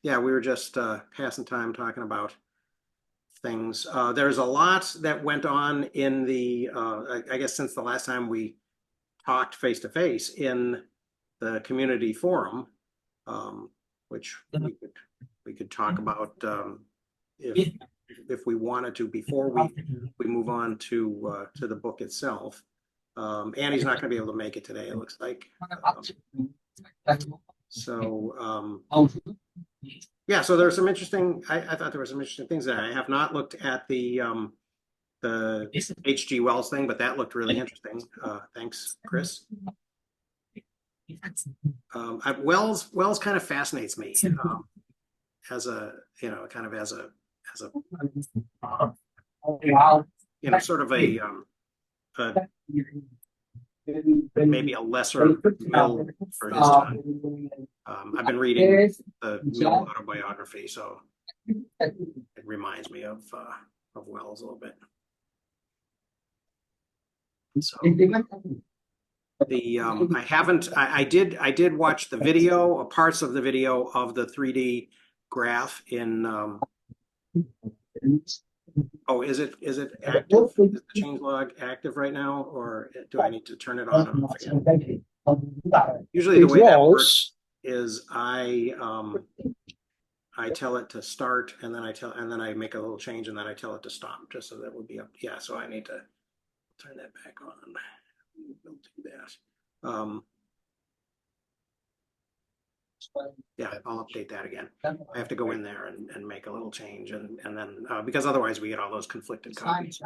Yeah, we were just passing time talking about things. There's a lot that went on in the, I guess, since the last time we talked face to face in the community forum, which we could talk about if we wanted to before we move on to the book itself. Annie's not going to be able to make it today, it looks like. So yeah, so there's some interesting. I thought there were some interesting things there. I have not looked at the H.G. Wells thing, but that looked really interesting. Thanks, Chris. Wells kind of fascinates me as a kind of as a sort of a maybe a lesser Mill for his time. I've been reading the Mill autobiography, so it reminds me of Wells a little bit. So I did watch the video, parts of the video of the 3D graph in oh, is it active? Is the changelog active right now, or do I need to turn it on and off again? Usually the way that works is I tell it to start, and then I make a little change, and then I tell it to stop, just so that would be up. Yeah, so I need to turn that back on. We'll do that. Yeah, I'll update that again. I have to go in there and make a little change, and then because otherwise we get all those conflicted copies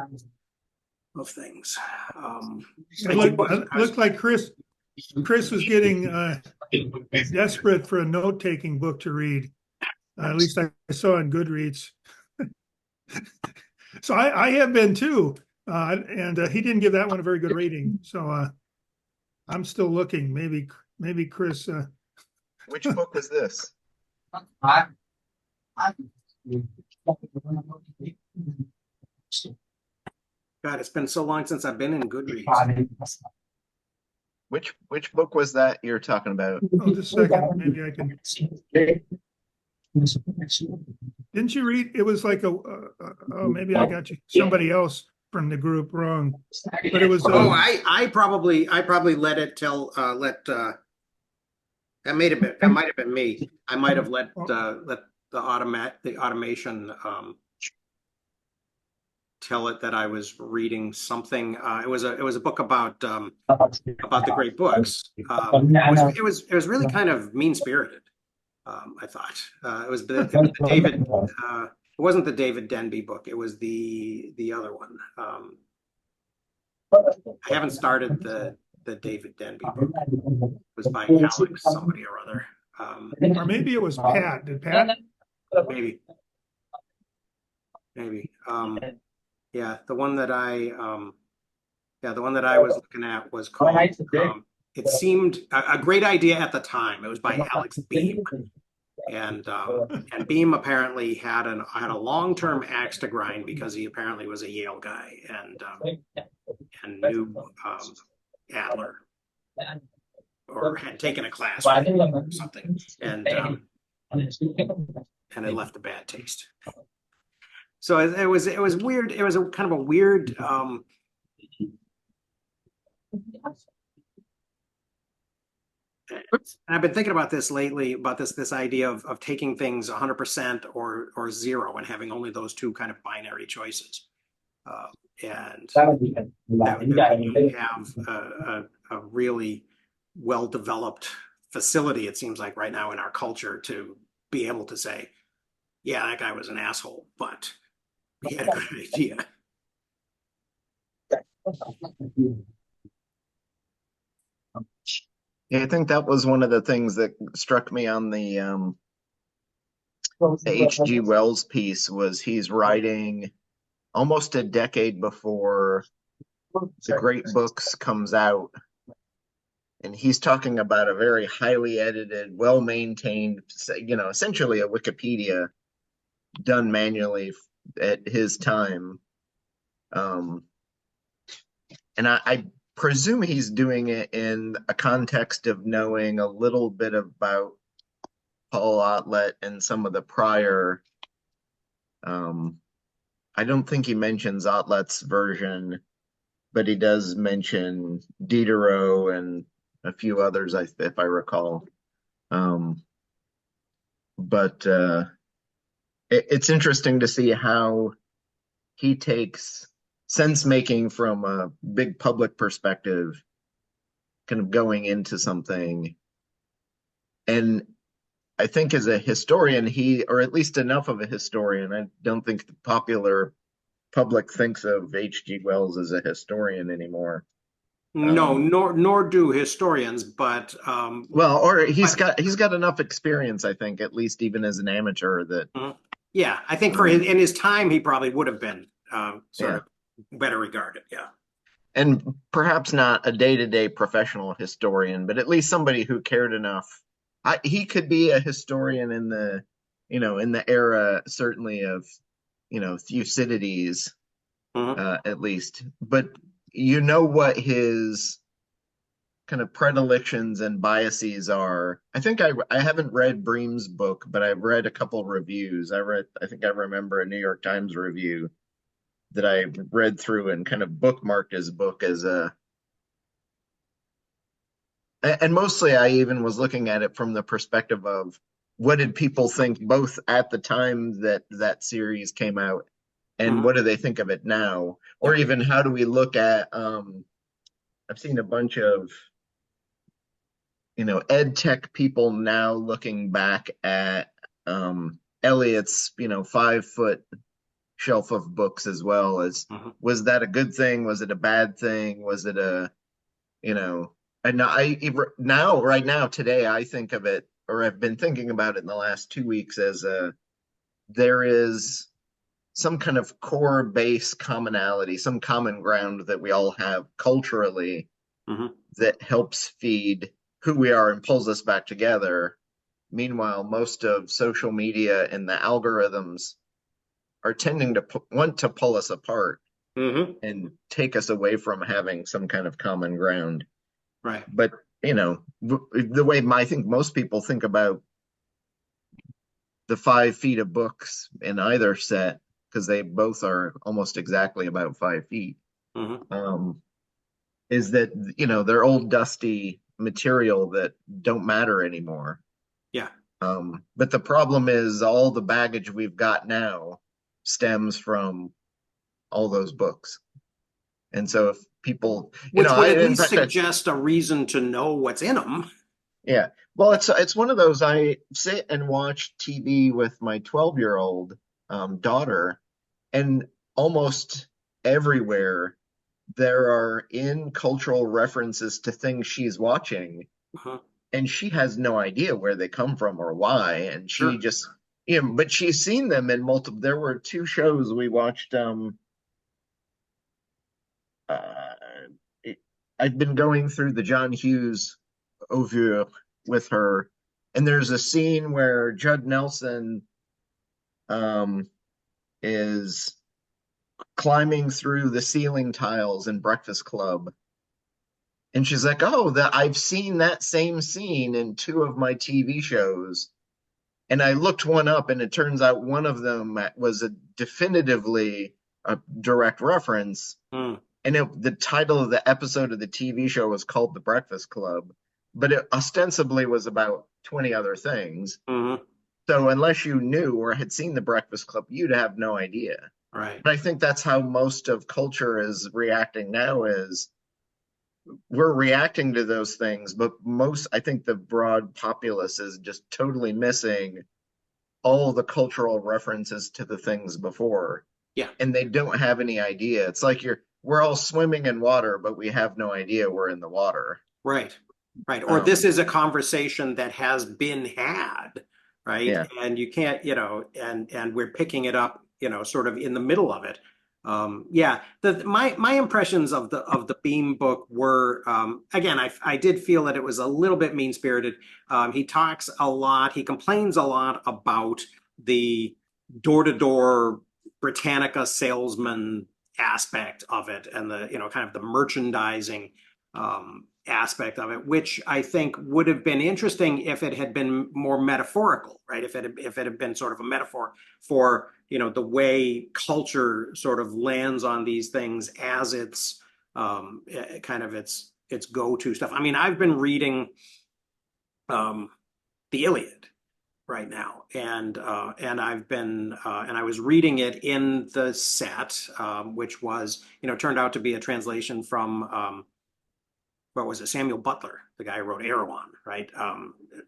of things. It looked like Chris was getting desperate for a note-taking book to read. At least I saw on Goodreads. So I have been too, and he didn't give that one a very good rating. So I'm still looking. Maybe Chris. Which book was this? God, it's been so long since I've been in Goodreads. Which book was that you're talking about? Oh, just a second. Maybe I can. Didn't you read? It was like oh, maybe I got you somebody else from the group wrong, but it was. I probably let it tell that might have been me. I might have let the automation tell it that I was reading something. It was a book about the great books. It was really kind of mean spirited. I thought it was the David. It wasn't the David Denby book. It was the other one. I haven't started the David Denby book. It was by Alex somebody or other. Or maybe it was Pat. Did Pat? Maybe. Yeah, the one that I was looking at was called. It seemed a great idea at the time. It was by Alex Beam, and Beam apparently had a long-term axe to grind because he apparently was a Yale guy and knew Adler or had taken a class with him or something, and it left a bad taste. So it was weird. It was a kind of a weird. And I've been thinking about this lately, about this idea of taking things 100% or zero and having only those two kind of binary choices. And that you have a really well-developed facility, it seems like right now in our culture, to be able to say, yeah, that guy was an asshole, but he had a good idea. Yeah, I think that was one of the things that struck me on the H.G. Wells piece was he's writing almost a decade before the great books comes out. And he's talking about a very highly edited, well-maintained, essentially a Wikipedia done manually at his time. And I presume he's doing it in a context of knowing a little bit about Paul Otlet and some of the prior. I don't think he mentions Otlet's version, but he does mention Diderot and a few others, if I recall. But it's interesting to see how he takes sense making from a big public perspective, kind of going into something. And I think as a historian, or at least enough of a historian, I don't think the popular public thinks of H.G. Wells as a historian anymore. No, nor do historians, but well, or he's got enough experience, I think, at least even as an amateur, that yeah, I think for in his time he probably would have been sort of better regarded. Yeah. And perhaps not a day-to-day professional historian, but at least somebody who cared enough. He could be a historian in the, in the era, certainly, of, Thucydides, at least. But what his kind of predilections and biases are. I think I haven't read Bream's book, but I've read a couple reviews. I think I remember a New York Times review that I read through and kind of bookmarked his book as and mostly I even was looking at it from the perspective of what did people think both at the time that series came out, and what do they think of it now? Or even how do we look at, I've seen a bunch of, ed tech people now looking back at Eliot's, 5-foot shelf of books as well as, was that a good thing? Was it a bad thing? Was it and right now, today, I think of it, or I've been thinking about it in the last 2 weeks as there is some kind of core base commonality, some common ground that we all have culturally that helps feed who we are and pulls us back together. Meanwhile, most of social media and the algorithms are tending to want to pull us apart and take us away from having some kind of common ground. Right. But, the way I think most people think about the 5 feet of books in either set, because they both are almost exactly about 5 feet, is that, they're old, dusty material that don't matter anymore. Yeah. But the problem is all the baggage we've got now stems from all those books. And so if people, which would at least suggest a reason to know what's in them. Yeah. Well, it's one of those, I sit and watch TV with my 12-year-old daughter, and almost everywhere there are cultural references to things she's watching, and she has no idea where they come from or why. And she just, but she's seen them in multiple. There were 2 shows we watched. I've been going through the John Hughes oeuvre with her, and there's a scene where Judd Nelson is climbing through the ceiling tiles in Breakfast Club, and she's like, "Oh, I've seen that same scene in 2 of my TV shows." And I looked one up, and it turns out one of them was definitively a direct reference. And the title of the episode of the TV show was called The Breakfast Club, but it ostensibly was about 20 other things. So unless you knew or had seen The Breakfast Club, you'd have no idea. Right. But I think that's how most of culture is reacting now, is we're reacting to those things, but I think the broad populace is just totally missing all the cultural references to the things before. Yeah. And they don't have any idea. It's like we're all swimming in water, but we have no idea we're in the water. Right. Or this is a conversation that has been had, right? Yeah. And you can't, and we're picking it up, sort of in the middle of it. My impressions of the Beam book were, again, I did feel that it was a little bit mean-spirited. He talks a lot, he complains a lot about the door-to-door Britannica salesman aspect of it, and the kind of the merchandising aspect of it, which I think would have been interesting if it had been more metaphorical, right? If it had been sort of a metaphor for, the way culture sort of lands on these things as its kind of its go-to stuff. I mean, I've been reading the Iliad right now, and I was reading it in the set, which was turned out to be a translation from what was it, Samuel Butler, the guy who wrote Erewhon, right,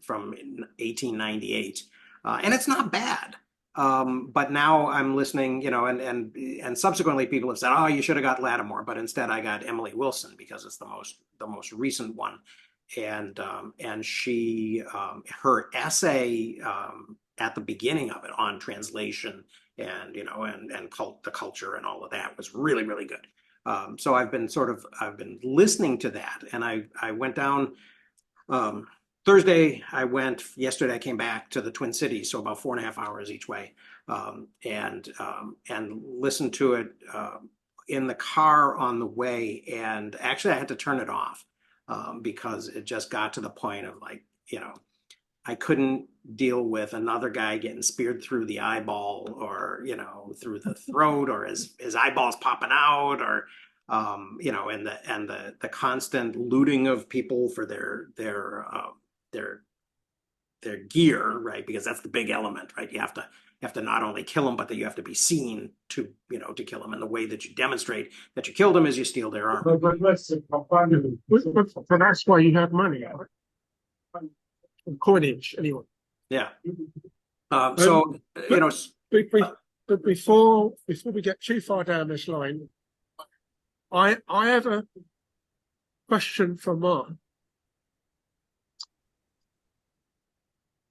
from 1898, and it's not bad. But now I'm listening, and subsequently people have said, oh, you should have got Lattimore, but instead I got Emily Wilson because it's the most recent one, and she her essay at the beginning of it on translation and the culture and all of that was really, really good. So I've been listening to that, and I went down Thursday. Yesterday I came back to the Twin Cities, so about 4.5 hours each way, and listened to it in the car on the way. And actually I had to turn it off because it just got to the point of I couldn't deal with another guy getting speared through the eyeball or, through the throat, or his eyeballs popping out, or, and the constant looting of people for their gear, right? Because that's the big element, right? You have to not only kill them, but that you have to be seen to kill them. And the way that you demonstrate that you killed them is you steal their armor. But that's why you have money, coinage, anyway. Yeah. So, But before we get too far down this line, I have a question for Mark.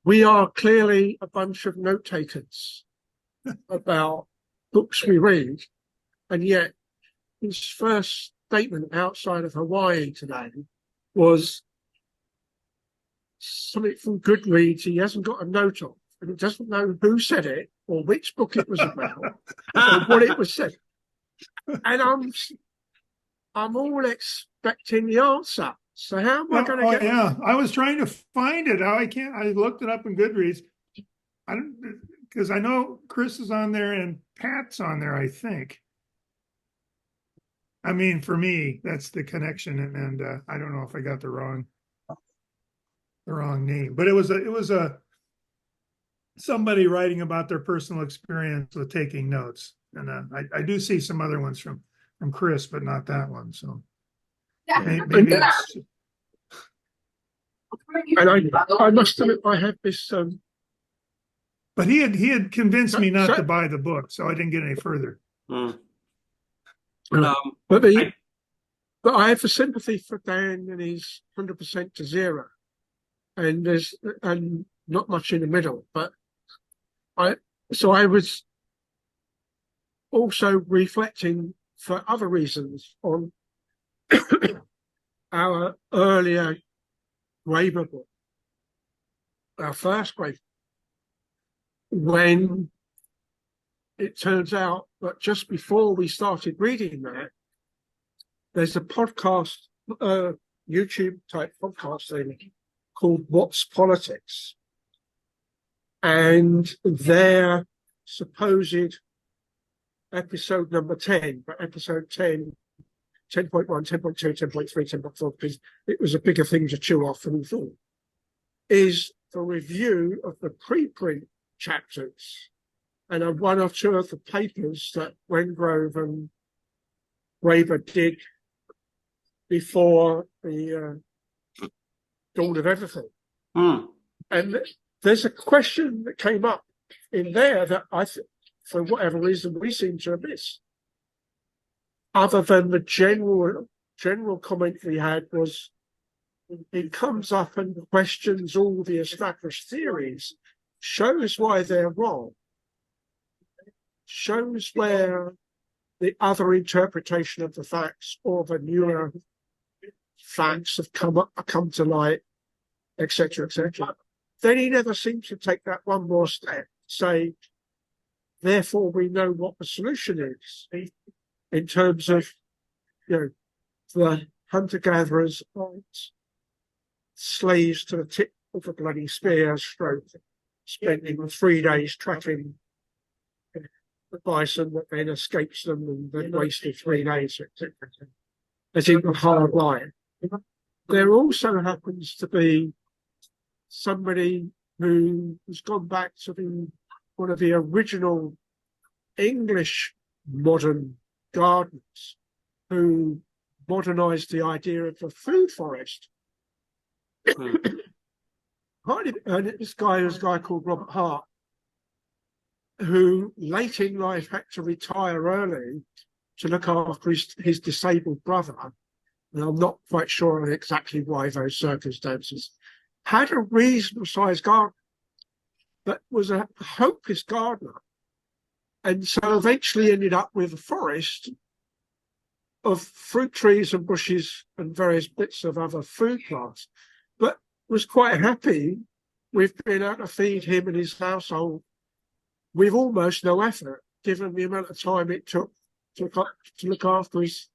We are clearly a bunch of note takers about books we read, and yet his first statement outside of Hawaii today was something from Goodreads he hasn't got a note of, and he doesn't know who said it or which book it was about or what it was said. And I'm all expecting the answer. So how am I going to get? Yeah, I was trying to find it. I can't. I looked it up in Goodreads. I don't, because I know Chris is on there and Pat's on there, I think. I mean, for me, that's the connection, and I don't know if I got the wrong name, but it was a somebody writing about their personal experience with taking notes, and I do see some other ones from Chris, but not that one. So maybe it's, and I must admit I have this. but he had convinced me not to buy the book, so I didn't get any further. But I have a sympathy for Dan and his 100% to 0, and not much in the middle. But I was also reflecting for other reasons on our earlier Graeber book, our first Graeber, when it turns out that just before we started reading that, there's a podcast, YouTube type podcast thing called What's Politics, and their supposed episode number 10, but episode 10, 10.1, 10.2, 10.3, 10.4, because it was a bigger thing to chew off than we thought, is the review of the preprint chapters and one or two of the papers that Wengrove and Graeber did before the dawn of everything. And there's a question that came up in there that for whatever reason we seem to have missed, other than the general comment we had was it comes up and questions all the established theories, shows why they're wrong, shows where the other interpretation of the facts or the newer facts have come to light, etc., etc. Then he never seems to take that one more step, say, therefore we know what the solution is in terms of, the hunter-gatherers aren't slaves to the tip of a bloody spear, stroke, spending 3 days tracking the bison that then escapes them and then wasted 3 days, as in the hard life. There also happens to be somebody who has gone back to one of the original English modern gardeners who modernized the idea of the food forest. And this guy was a guy called Robert Hart, who late in life had to retire early to look after his disabled brother. And I'm not quite sure exactly why those circumstances. Had a reasonable sized garden, but was a hopeless gardener. And so eventually ended up with a forest of fruit trees and bushes and various bits of other food plants, but was quite happy with being able to feed him and his household with almost no effort, given the amount of time it took to look after his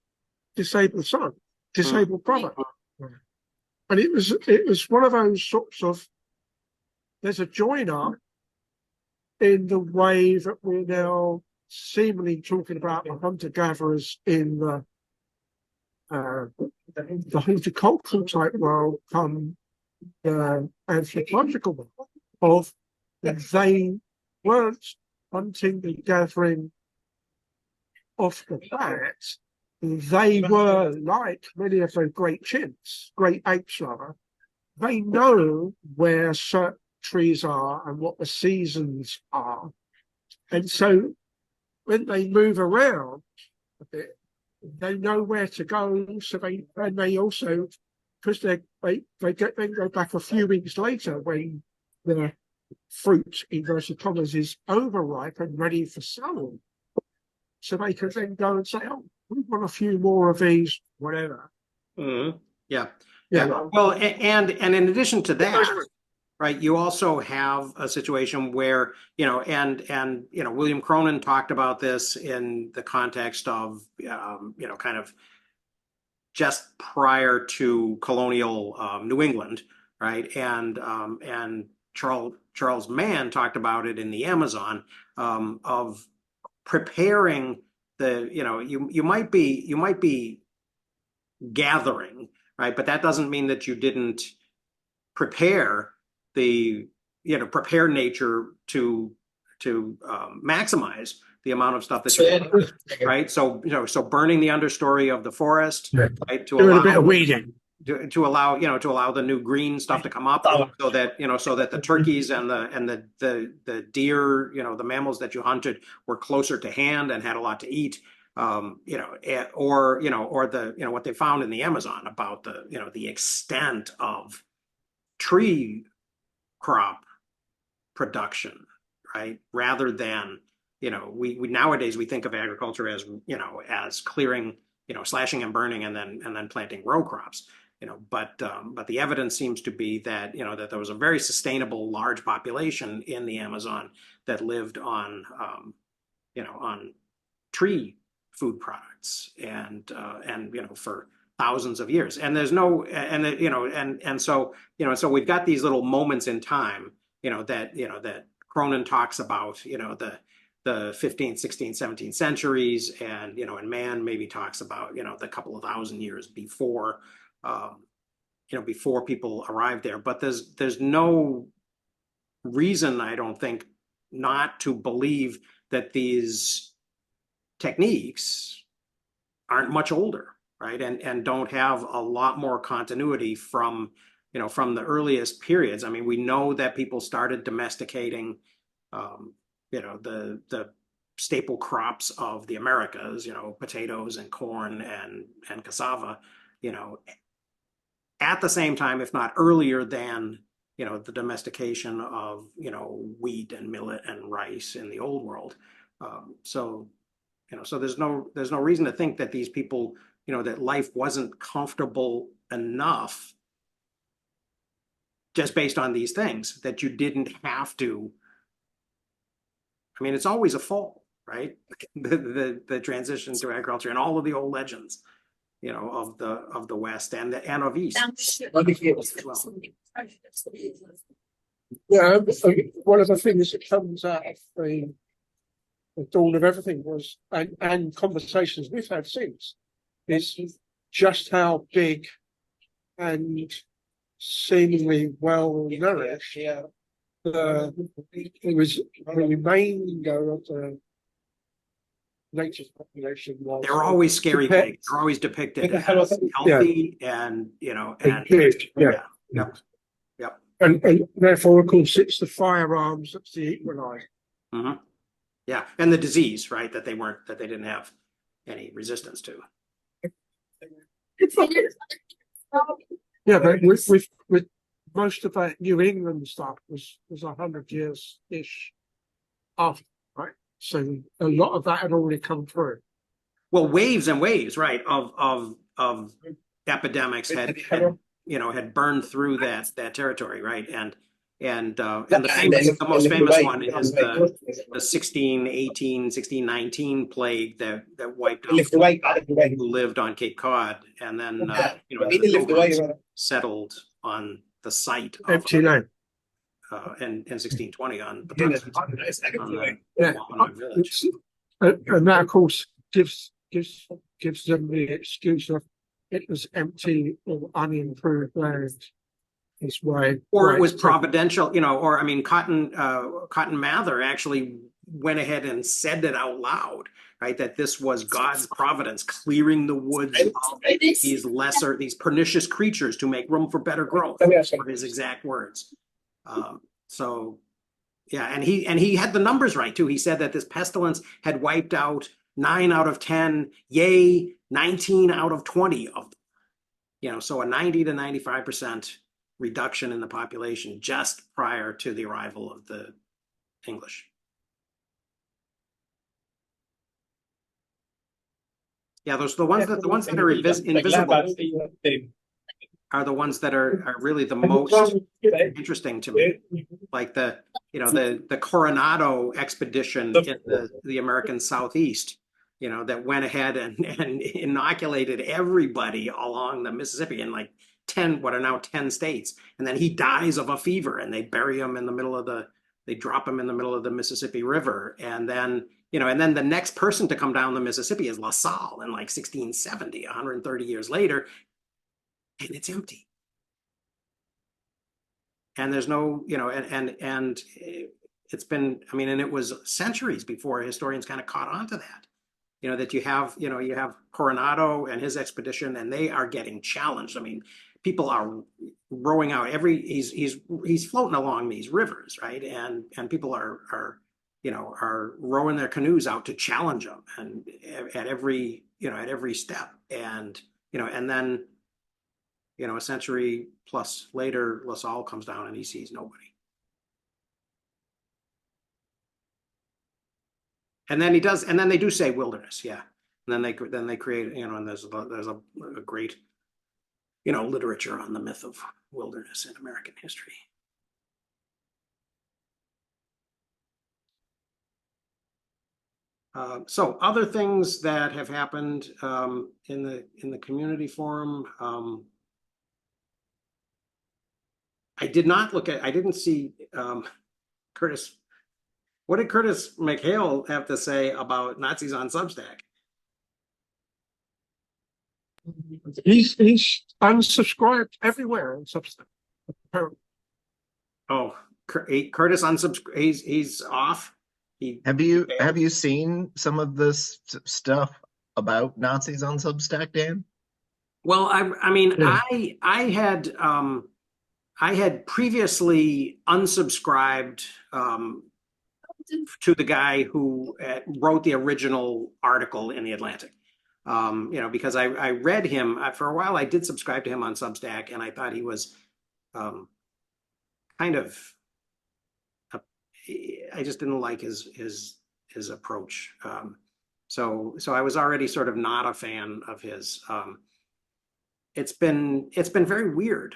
disabled brother. And it was one of those sorts of, there's a join up in the way that we're now seemingly talking about the hunter-gatherers in the horticultural type world come the anthropological world of they weren't hunting and gathering off the bat. They were like many of the great apes rather. They know where certain trees are and what the seasons are. And so when they move around a bit, they know where to go. So they also, because they then go back a few weeks later when the fruit, inverted commas, is overripe and ready for sowing. So they can then go and say, oh, we want a few more of these, whatever. Mm-hmm. Yeah. Well, and in addition to that, right, you also have a situation where, and William Cronin talked about this in the context of, kind of just prior to colonial New England, right? And Charles Mann talked about it in the Amazon, of preparing you might be gathering, right? But that doesn't mean that you didn't prepare prepare nature to maximize the amount of stuff that you have, right? So burning the understory of the forest, right? To Doing allow a bit of weeding. to allow the new green stuff to come up, so that the turkeys and the deer, the mammals that you hunted were closer to hand and had a lot to eat. Or what they found in the Amazon about the extent of tree crop production, right? Rather than, we nowadays we think of agriculture as, as clearing, slashing and burning and then planting row crops, but the evidence seems to be that, that there was a very sustainable large population in the Amazon that lived on, on tree food products and for thousands of years. And there's no, and so we've got these little moments in time, that Cronin talks about, the 15th, 16th, 17th centuries, and Mann maybe talks about, the couple of thousand years before, before people arrived there. But there's no reason, I don't think, not to believe that these techniques aren't much older, right? And don't have a lot more continuity from the earliest periods. I mean, we know that people started domesticating, the staple crops of the Americas, potatoes and corn and cassava, at the same time, if not earlier than, the domestication of, wheat and millet and rice in the old world. So there's no reason to think that these people, that life wasn't comfortable enough just based on these things, that you didn't have to. I mean, it's always a fall, right? The transition to agriculture and all of the old legends. of the West and of East as well. Yeah, one of the things that comes out of the dawn of everything was, and conversations we've had since, is just how big and seemingly well nourished it was the remainder of the native population was. They were always scary pigs. They're always depicted as healthy and big, yeah. Yep. Yep. And therefore, of course, it's the firearms that's the equalizer. Mm-hmm. Yeah, and the disease, right? That they didn't have any resistance to. Yeah, but with most of that New England stuff was 100 years ish after, right? So a lot of that had already come through. Well, waves and waves, right? Of epidemics had burned through that territory, right? And the most famous one is the 1618, 1619 plague that wiped out who lived on Cape Cod, and then the Pilgrims settled on the site of Empty land. in 1620 on the village. And that, of course, gives them the excuse of it was empty or unimproved land. Or it was providential, or I mean, Cotton Mather actually went ahead and said it out loud, right? That this was God's providence clearing the woods of these pernicious creatures to make room for better growth, were his exact words. So yeah, and he had the numbers right too. He said that this pestilence had wiped out 9 out of 10, yea, 19 out of 20 of them. So a 90 to 95% reduction in the population just prior to the arrival of the English. Yeah, the ones that are invisible are the ones that are really the most interesting to me, like the Coronado expedition in the American Southeast, that went ahead and inoculated everybody along the Mississippi in like 10 states, and then he dies of a fever, and they bury him in the middle of they drop him in the middle of the Mississippi River, and then the next person to come down the Mississippi is La Salle in like 1670, 130 years later, and it's empty. And there's no, and it's been, and it was centuries before historians kind of caught on to that. That you have Coronado and his expedition, and they are getting challenged. People are rowing out he's floating along these rivers, right? And people are rowing their canoes out to challenge him, and at every step, and then a century plus later, La Salle comes down and he sees nobody. And then they do say wilderness, yeah. And then they create, and there's a great, literature on the myth of wilderness in American history. So other things that have happened in the community forum. I didn't see Curtis. What did Curtis McHale have to say about Nazis on Substack? He's unsubscribed everywhere on Substack. Apparently. Oh, Curtis unsubscribed. He's off. Have you seen some of this stuff about Nazis on Substack, Dan? Well, I had previously unsubscribed to the guy who wrote the original article in the Atlantic. Because I read him for a while. I did subscribe to him on Substack, and I thought he was kind of. I just didn't like his approach. So I was already sort of not a fan of his. It's been very weird.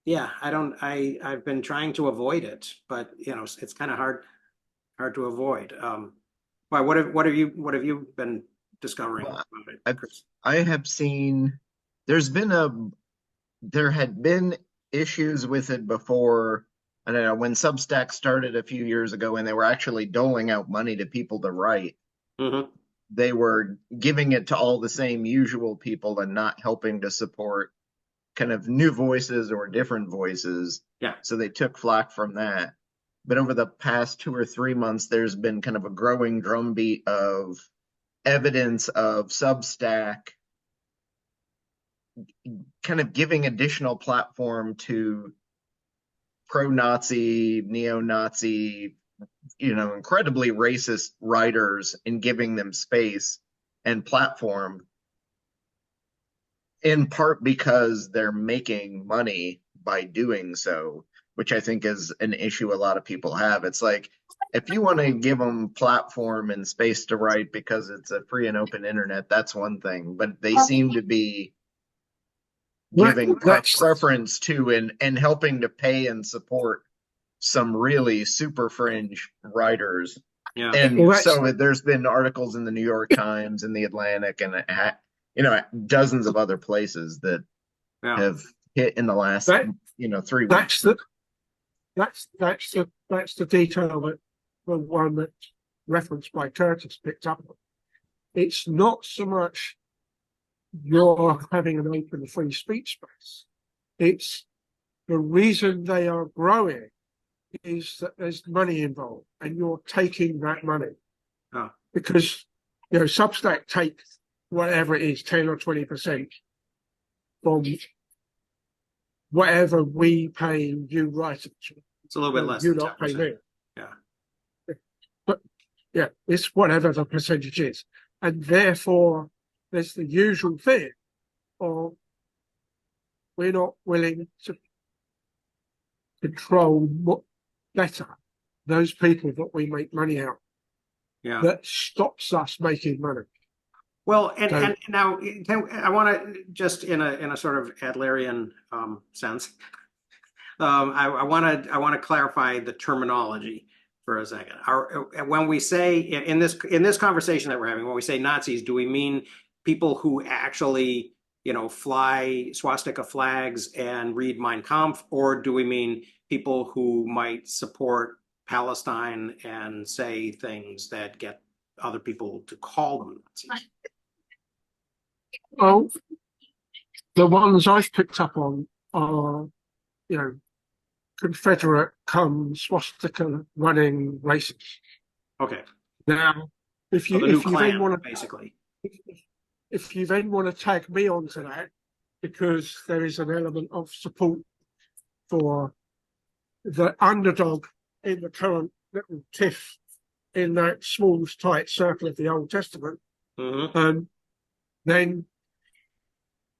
Yeah, I've been trying to avoid it, but it's kind of hard to avoid. Why? What have you been discovering Well, about it, I've- Chris? I have seen there had been issues with it before. I don't know when Substack started a few years ago and they were actually doling out money to people to write. Mm-hmm. They were giving it to all the same usual people and not helping to support kind of new voices or different voices. Yeah. So they took flack from that. But over the past 2 or 3 months, there's been kind of a growing drumbeat of evidence of Substack kind of giving additional platform to pro-Nazi, neo-Nazi, incredibly racist writers and giving them space and platform, in part because they're making money by doing so, which I think is an issue a lot of people have. It's like, if you want to give them platform and space to write because it's a free and open internet, that's one thing. But they seem to be giving preference to and helping to pay and support some really super fringe writers. Yeah. And so there's been articles in the New York Times and the Atlantic and dozens of other places that have hit in the last 3 weeks. That's the detail that the one that's referenced by Curtis picked up on. It's not so much you're having an open free speech space. It's the reason they are growing is that there's money involved and you're taking that money. Oh. Because, Substack takes whatever it is, 10 or 20% from whatever we pay you writers. It's a little bit less You than not pay 10%. me. Yeah. But yeah, it's whatever the percentage is. And therefore, there's the usual thing of we're not willing to control better those people that we make money out. Yeah. That stops us making money. Well, and now I want to just in a sort of Adlerian sense, I want to clarify the terminology for a second. When we say in this conversation that we're having, when we say Nazis, do we mean people who actually fly swastika flags and read Mein Kampf, or do we mean people who might support Palestine and say things that get other people to call them Nazis? Well, the ones I've picked up on are, Confederate swastika running racists. Okay. Now, if you then want to basically, if you then want to tag me onto that, because there is an element of support for the underdog in the current little tiff in that small, tight circle of the Old Testament, then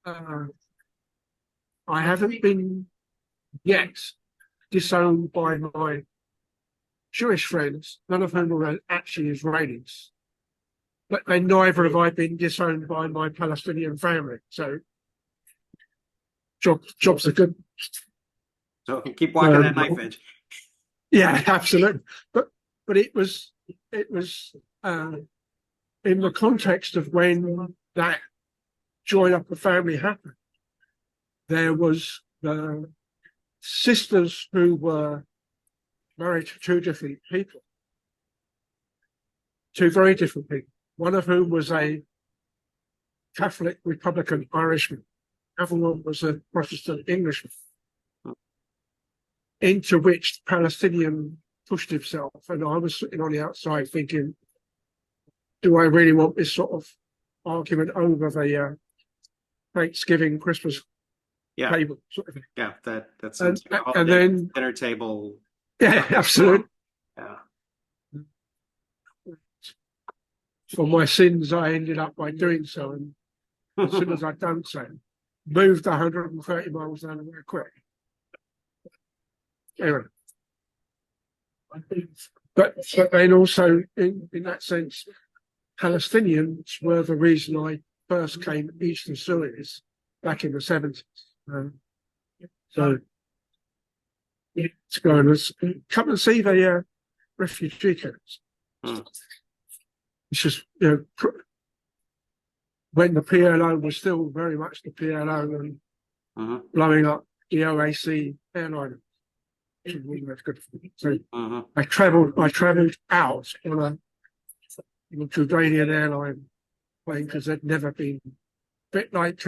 I haven't been yet disowned by my Jewish friends, none of whom are actually Israelis. But then neither have I been disowned by my Palestinian family. So jobs are good. So keep walking that knife edge. Yeah, absolutely. But it was in the context of when that join up the family happened. There was the sisters who were married to two very different people. One of whom was a Catholic Republican Irishman. The other one was a Protestant Englishman. Into which the Palestinian pushed himself. And I was sitting on the outside thinking, do I really want this sort of argument over the Thanksgiving, Christmas table sort of thing? Yeah, that sounds like and then dinner table. Yeah, absolutely. Yeah. For my sins, I ended up by doing so, and as soon as I'd done so, moved 130 miles down the road quick. Anyway, but then also in that sense, Palestinians were the reason I first came east of Suez back in the 70s. So to go and come and see the refugee camps. It's just when the PLO was still very much the PLO and blowing up the OAC airline. That's good. So I travelled out on a Jordanian airline plane because I'd never been a bit like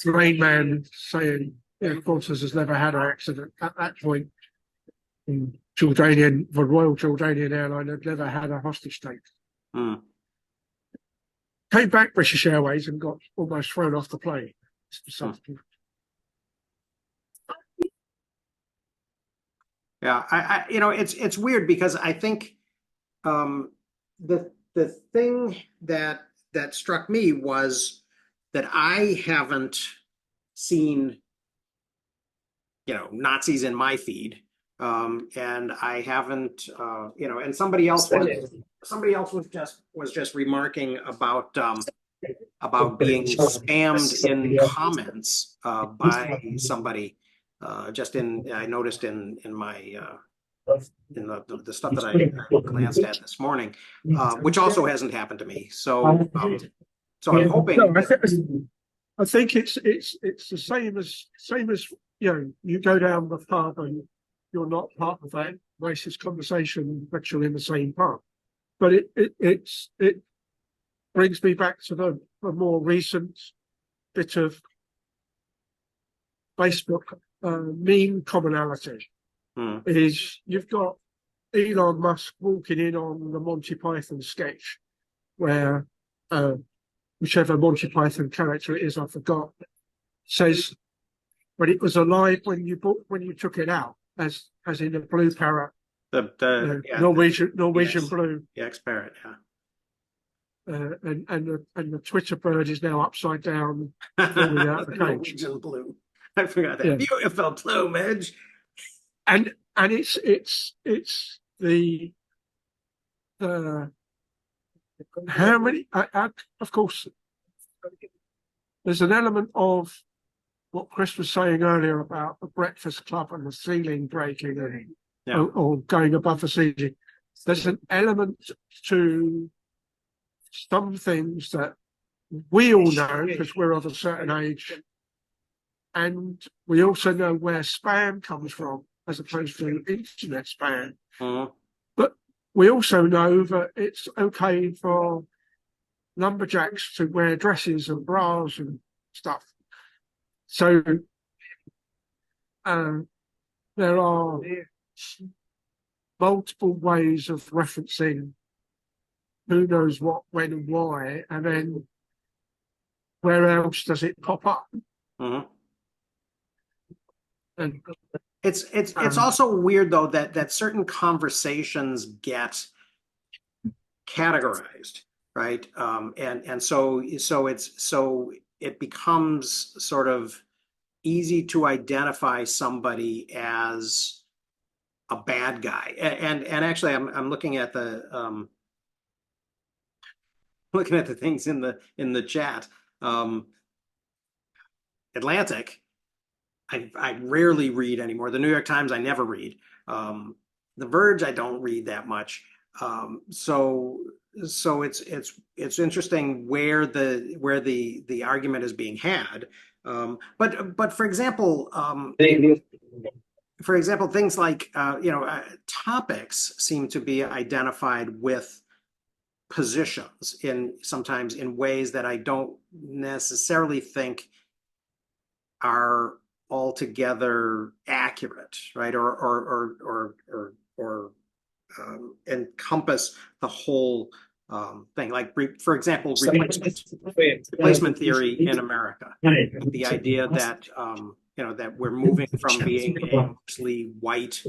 Rain Man saying Qantas has never had an accident. At that point, the Royal Jordanian airline had never had a hostage take. Came back British Airways and got almost thrown off the plane. Yeah, I it's weird because I think the thing that struck me was that I haven't seen Nazis in my feed, and I haven't and somebody else was just remarking about being spammed in comments by somebody. I noticed in my in the stuff that I glanced at this morning, which also hasn't happened to me. So I'm hoping. No, I think it's the same as you go down the pub and you're not part of that racist conversation, but you're in the same pub. But it brings me back to the more recent bit of Facebook meme commonality. Is you've got Elon Musk walking in on the Monty Python sketch where whichever Monty Python character it is, I forgot, says, but it was alive when you took it out, as in the blue parrot, Norwegian blue. The ex-parrot, and the Twitter bird is now upside down, falling out of the cage. Norwegian blue. I forgot that. Beautiful plumage. And it's the how many? Of course, there's an element of what Chris was saying earlier about the Breakfast Club and the ceiling breaking or going above the ceiling. There's an element to some things that we all know because we're of a certain age, and we also know where spam comes from as opposed to internet spam. But we also know that it's okay for lumberjacks to wear dresses and bras and stuff. So there are multiple ways of referencing who knows what, when, and why, and then where else does it pop up? And it's also weird though that certain conversations get categorized, right? And so it becomes sort of easy to identify somebody as a bad guy. And actually, I'm looking at the things in the chat. Atlantic, I rarely read anymore. The New York Times I never read. The Verge I don't read that much. So it's interesting where the argument is being had. But for example, things like topics seem to be identified with positions sometimes in ways that I don't necessarily think are altogether accurate, right? Or encompass the whole thing. Like, for example, replacement theory in America. The idea that that we're moving from being a mostly white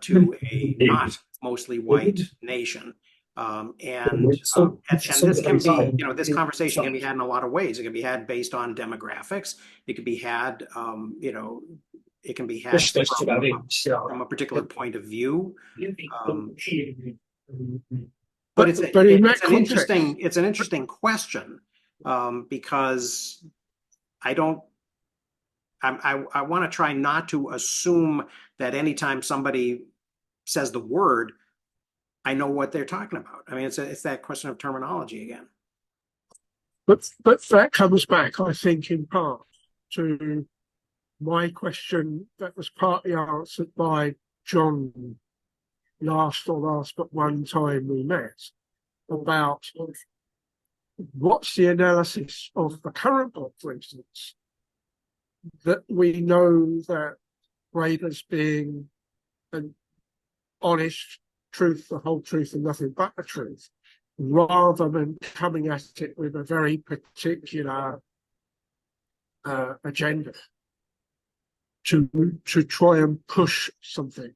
to a not mostly white nation. And this can be, this conversation can be had in a lot of ways. It can be had based on demographics. It can be had, it can be had from a particular point of view. But it's an interesting question because I want to try not to assume that anytime somebody says the word, I know what they're talking about. I mean, it's that question of terminology again. But that comes back, I think, in part to my question that was partly answered by John last but one time we met, about what's the analysis of the current book, for instance, that we know that Graeber's being an honest truth, the whole truth and nothing but the truth, rather than coming at it with a very particular agenda to try and push something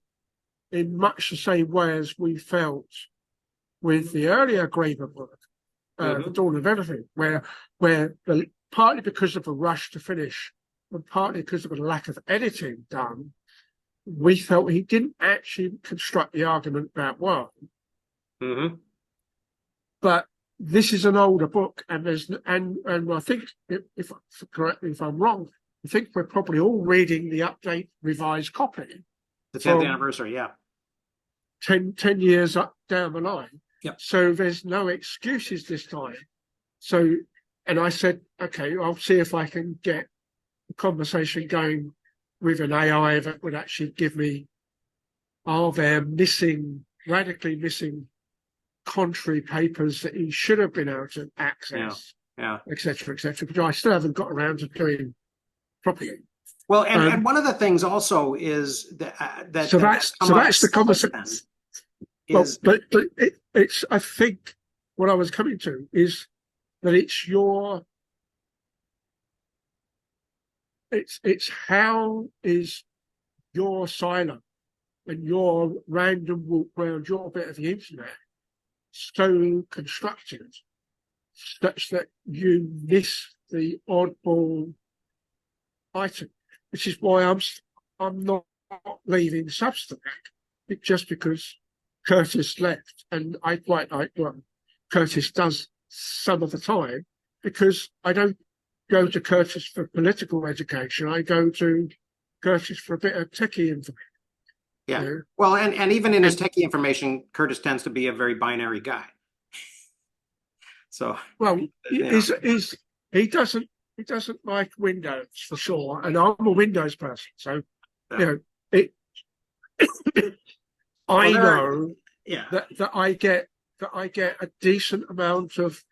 in much the same way as we felt with the earlier Graeber book, The Dawn of Everything, where partly because of a rush to finish and partly because of a lack of editing done, we felt he didn't actually construct the argument that well. Mm-hmm. But this is an older book, and I think, if correct me if I'm wrong, I think we're probably all reading the update revised copy. The 10th anniversary, yeah. 10 years up down the line. Yep. So there's no excuses this time. So, and I said, okay, I'll see if I can get a conversation going with an AI that would actually give me, are there radically missing contrary papers that he should have been able to access, et cetera, which I still haven't got around to doing properly. Well, and one of the things also is that so that's the conversation. Well, but it's I think what I was coming to is that it's how is your silo and your random walk around your bit of the internet so constructed such that you miss the oddball item, which is why I'm not leaving Substack just because Curtis left, and I quite like what Curtis does some of the time, because I don't go to Curtis for political education. I go to Curtis for a bit of techie information. Yeah. You know? Well, and even in his techie information, Curtis tends to be a very binary guy. So well, he doesn't like Windows for sure, and I'm a Windows person, so you know I know that I get a decent amount of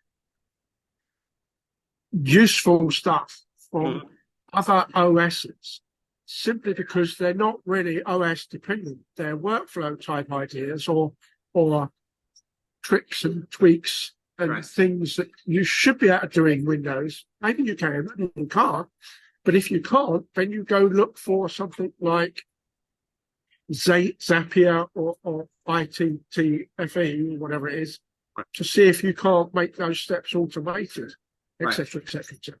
useful stuff from other OSs simply because they're not really OS dependent. They're workflow type ideas or tricks and tweaks and things that you should be able to do in Windows. Maybe you can, maybe you can't. But if you can't, then you go look for something like Zapier or ITTFE, or whatever it is, to see if you can't make those steps automated, etc., etc.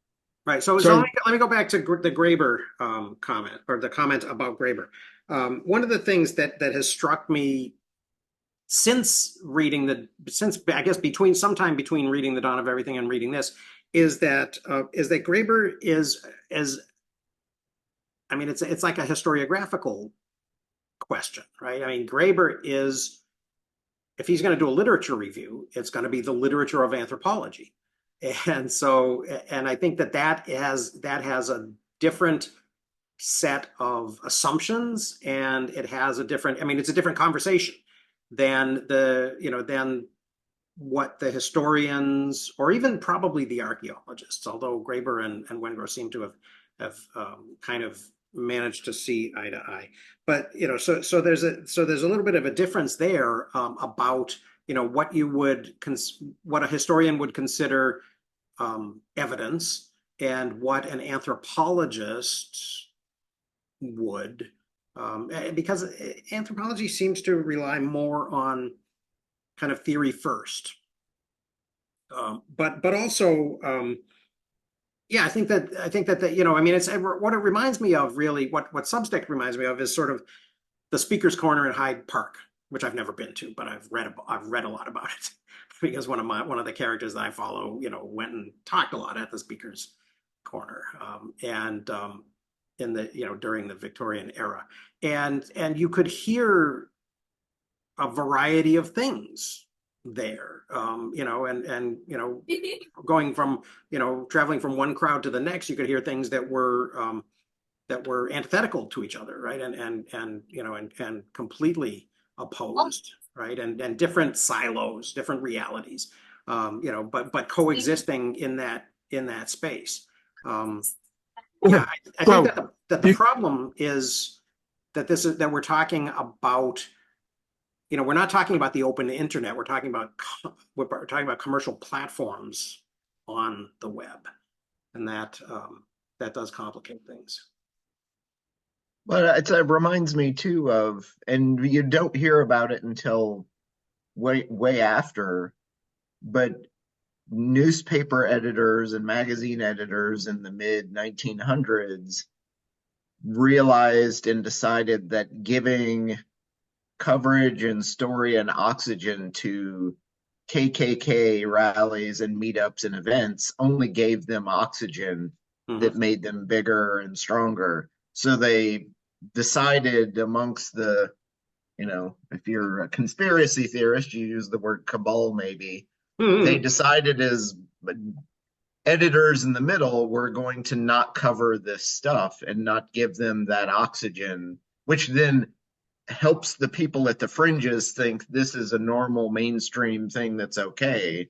Right. So let me go back to the Graeber comment, or the comment about Graeber. One of the things that has struck me since I guess sometime between reading The Dawn of Everything and reading this is that Graeber is, I mean, it's like a historiographical question, right? I mean, Graeber is, if he's going to do a literature review, it's going to be the literature of anthropology. And so, and I think that has a different set of assumptions, and it has a different, I mean, it's a different conversation than than what the historians, or even probably the archaeologists, although Graeber and Wengrow seem to have kind of managed to see eye to eye. But so there's a little bit of a difference there about what a historian would consider evidence and what an anthropologist would, because anthropology seems to rely more on kind of theory first, but also I think that I mean, it's what it reminds me of, really what Substack reminds me of is sort of the Speaker's Corner at Hyde Park, which I've never been to, but I've read a lot about it because one of the characters that I follow went and talked a lot at the Speaker's Corner, and in the during the Victorian era, and you could hear a variety of things there, going from, traveling from one crowd to the next, you could hear things that were antithetical to each other, right? And completely opposed, right? And different silos, different realities, but coexisting in that space. Yeah, I think that the problem is that we're talking about, we're not talking about the open internet. We're talking about commercial platforms on the web, and that does complicate things. But it reminds me too of, and you don't hear about it until way after, but newspaper editors and magazine editors in the mid 1900s realized and decided that giving coverage and story and oxygen to KKK rallies and meetups and events only gave them oxygen that made them bigger and stronger. So they decided amongst the, if you're a conspiracy theorist, you use the word cabal maybe. They decided as editors in the middle were going to not cover this stuff and not give them that oxygen, which then helps the people at the fringes think this is a normal mainstream thing that's okay.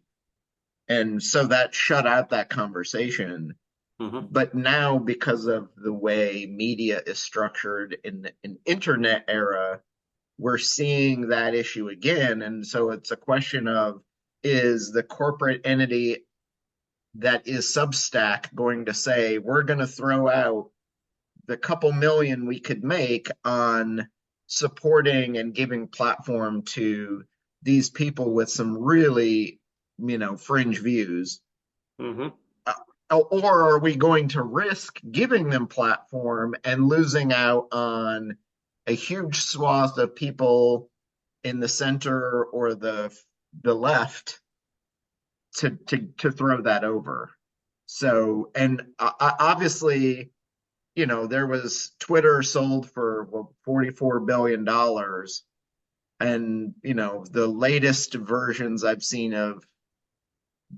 And so that shut out that conversation. But now, because of the way media is structured in an internet era, we're seeing that issue again. And so it's a question of, is the corporate entity that is Substack going to say, we're going to throw out the couple million we could make on supporting and giving platform to these people with some really, fringe views? Or are we going to risk giving them platform and losing out on a huge swath of people in the center or the left to throw that over? So, and obviously, there was Twitter sold for $44 billion. And, the latest versions I've seen of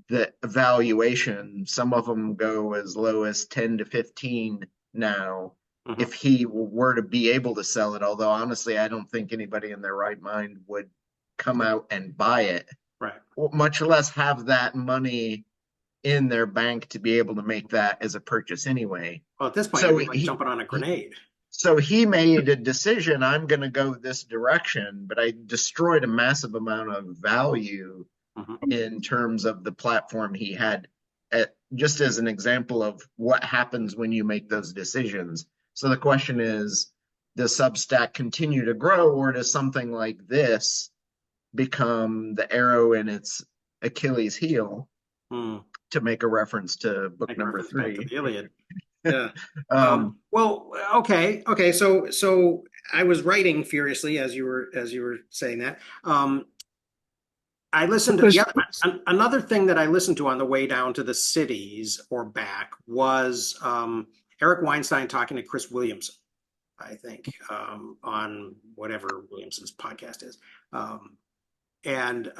the evaluation, some of them go as low as 10 to 15 now, if he were to be able to sell it. Although, honestly, I don't think anybody in their right mind would come out and buy it. Right. Much less have that money in their bank to be able to make that as a purchase anyway. Well, at this point, so like jumping on a grenade. So he made a decision, I'm going to go this direction, but I destroyed a massive amount of value in terms of the platform he had, just as an example of what happens when you make those decisions. So the question is, does Substack continue to grow, or does something like this become the arrow in its Achilles heel, to make a reference to book number 3? To the Iliad. Yeah. Well, okay. So I was writing furiously as you were saying that. I listened to another thing that I listened to on the way down to the cities or back was Eric Weinstein talking to Chris Williamson, I think, on whatever Williamson's podcast is. And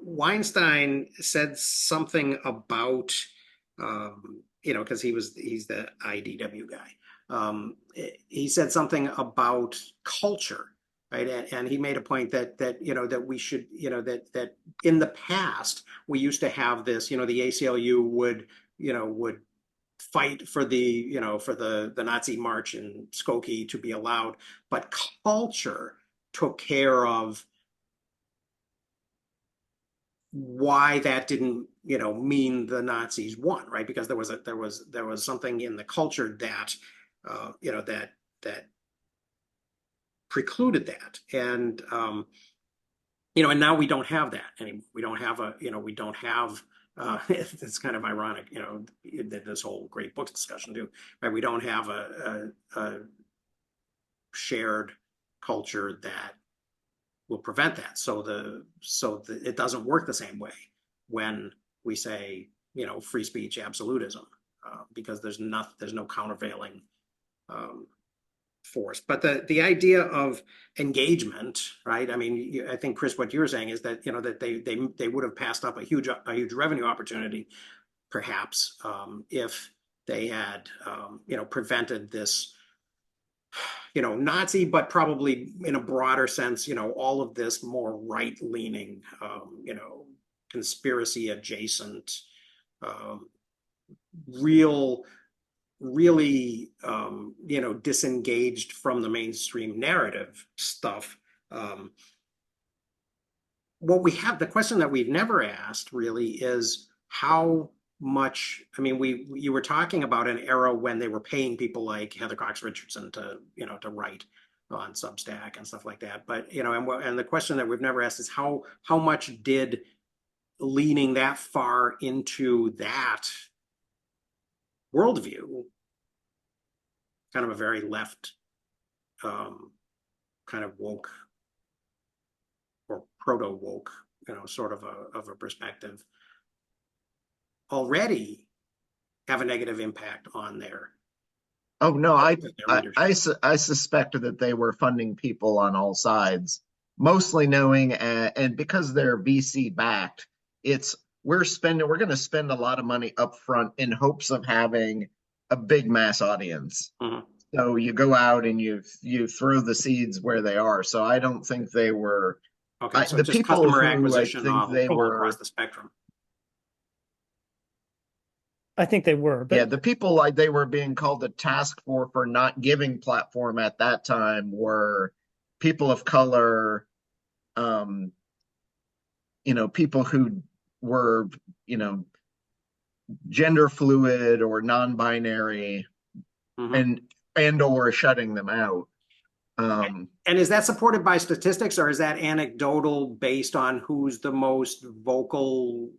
Weinstein said something about, because he's the IDW guy. He said something about culture, right? And he made a point that we should, that in the past we used to have this, the ACLU would fight for the Nazi march in Skokie to be allowed, but culture took care of why that didn't mean the Nazis won, right? Because there was something in the culture that that precluded that, and and now we don't have that anymore. We don't have it's kind of ironic, this whole great book discussion too, right? We don't have a shared culture that will prevent that. So it doesn't work the same way when we say, free speech absolutism, because there's no countervailing force. But the idea of engagement, right? I mean, I think Chris, what you were saying is that that they would have passed up a huge revenue opportunity, perhaps, if they had prevented this Nazi, but probably in a broader sense, all of this more right-leaning, conspiracy adjacent, real, really, disengaged from the mainstream narrative stuff. The question that we've never asked really is how much. I mean, you were talking about an era when they were paying people like Heather Cox Richardson to write on Substack and stuff like that. But and the question that we've never asked is how much did leaning that far into that worldview, kind of a very left, kind of woke or proto woke, sort of a perspective, already have a negative impact on their. Oh no, their I suspect that they were funding people on all sides, mostly knowing, and because they're VC backed, we're going to spend a lot of money up front in hopes of having a big mass audience. Mhm. So you go out and you throw the seeds where they are. So I don't think they were. Okay, so The just people customer who I acquisition think all, they all were across the spectrum. I think they were, but Yeah, the people like they were being called the task force for not giving platform at that time were people of color, people who were, gender fluid or non-binary, Mhm. and or shutting them out. And is that supported by statistics, or is that anecdotal based on who's the most vocal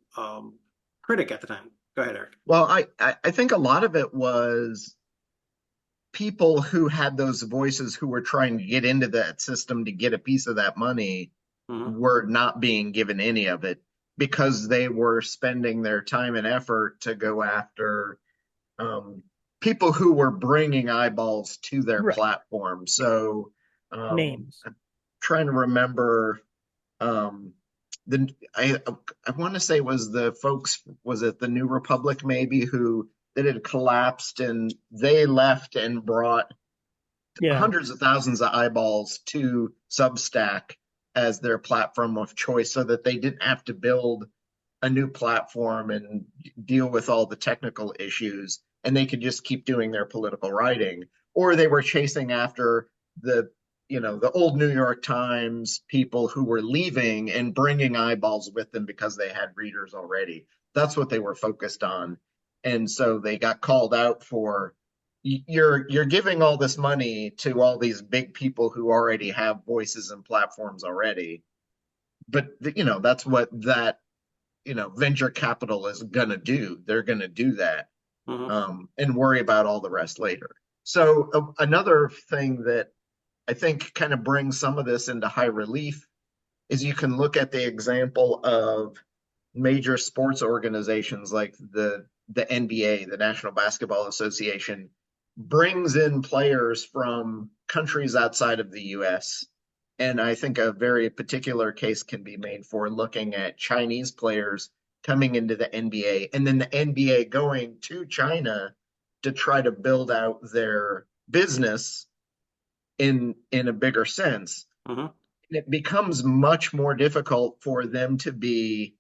critic at the time? Go ahead, Eric. Well, I think a lot of it was people who had those voices who were trying to get into that system to get a piece of that money Mhm. were not being given any of it because they were spending their time and effort to go after people who were bringing eyeballs to their Right. platform. So names. I'm trying to remember I want to say it was the folks, was it the New Republic maybe, who that had collapsed and they left and brought Yeah. hundreds of thousands of eyeballs to Substack as their platform of choice so that they didn't have to build a new platform and deal with all the technical issues, and they could just keep doing their political writing. Or they were chasing after the old New York Times people who were leaving and bringing eyeballs with them because they had readers already. That's what they were focused on. And so they got called out for, you're giving all this money to all these big people who already have voices and platforms already. But that's what that venture capital is going to do. They're going to do that, and worry about all the rest later. So another thing that I think kind of brings some of this into high relief is you can look at the example of major sports organizations like the NBA, the National Basketball Association, brings in players from countries outside of the US. And I think a very particular case can be made for looking at Chinese players coming into the NBA and then the NBA going to China to try to build out their business in a bigger sense. It becomes much more difficult for them to be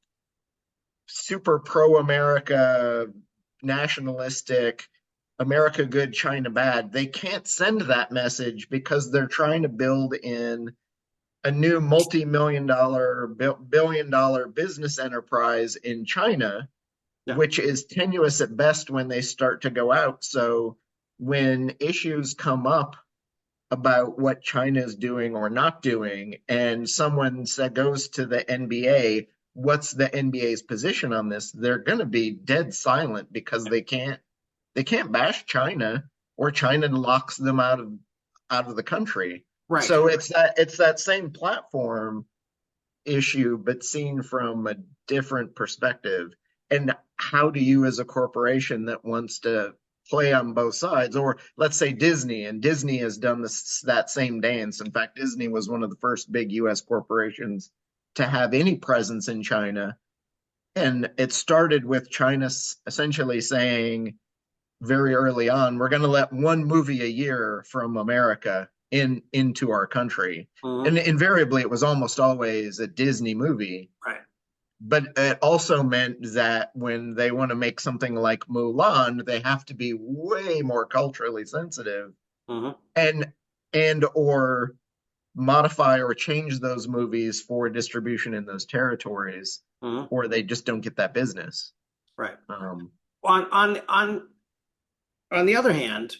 super pro-America, nationalistic, America good, China bad. They can't send that message because they're trying to build in a new multi-million-dollar, billion-dollar business enterprise in China, which is tenuous at best when they start to go out. So when issues come up about what China is doing or not doing, and someone goes to the NBA, what's the NBA's position on this? They're going to be dead silent because they can't bash China, or China locks them out of the country. Right. So it's that same platform issue, but seen from a different perspective. And how do you, as a corporation that wants to play on both sides. Or let's say Disney, and Disney has done that same dance. In fact, Disney was one of the first big US corporations to have any presence in China. And it started with China essentially saying very early on, we're going to let one movie a year from America into our country. And invariably, it was almost always a Disney movie. Right. But it also meant that when they want to make something like Mulan, they have to be way more culturally sensitive and or modify or change those movies for distribution in those territories, or they just don't get that business. Right. On the other hand,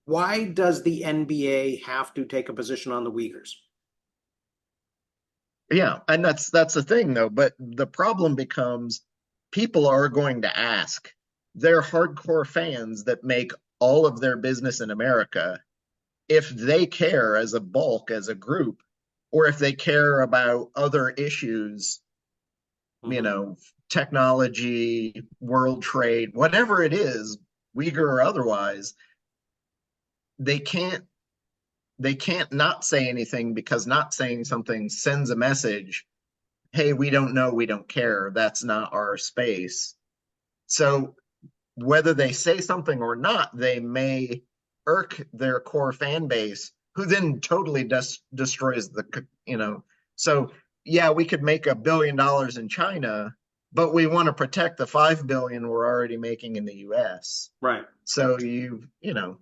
why does the NBA have to take a position on the Uyghurs? Yeah, and that's the thing though. But the problem becomes people are going to ask. They're hardcore fans that make all of their business in America. If they care as a bulk, as a group, or if they care about other issues, you know, technology, world trade, whatever it is, Uyghur or otherwise, they can't not say anything, because not saying something sends a message. Hey, we don't know, we don't care. That's not our space. So whether they say something or not, they may irk their core fan base, who then totally destroys the, you know. So yeah, we could make $1 billion in China, but we want to protect the 5 billion we're already making in the US. Right. So you know.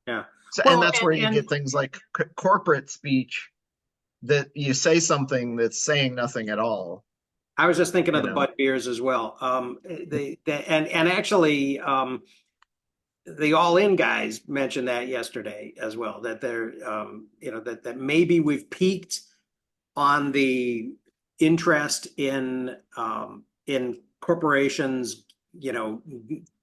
Yeah. So, Well, and that's where you get things like corporate speech, that you say something that's saying nothing at all. I was just thinking of the butt beers as well. Actually, the All In guys mentioned that yesterday as well, that they're, you know, that maybe we've peaked on the interest in corporations, you know,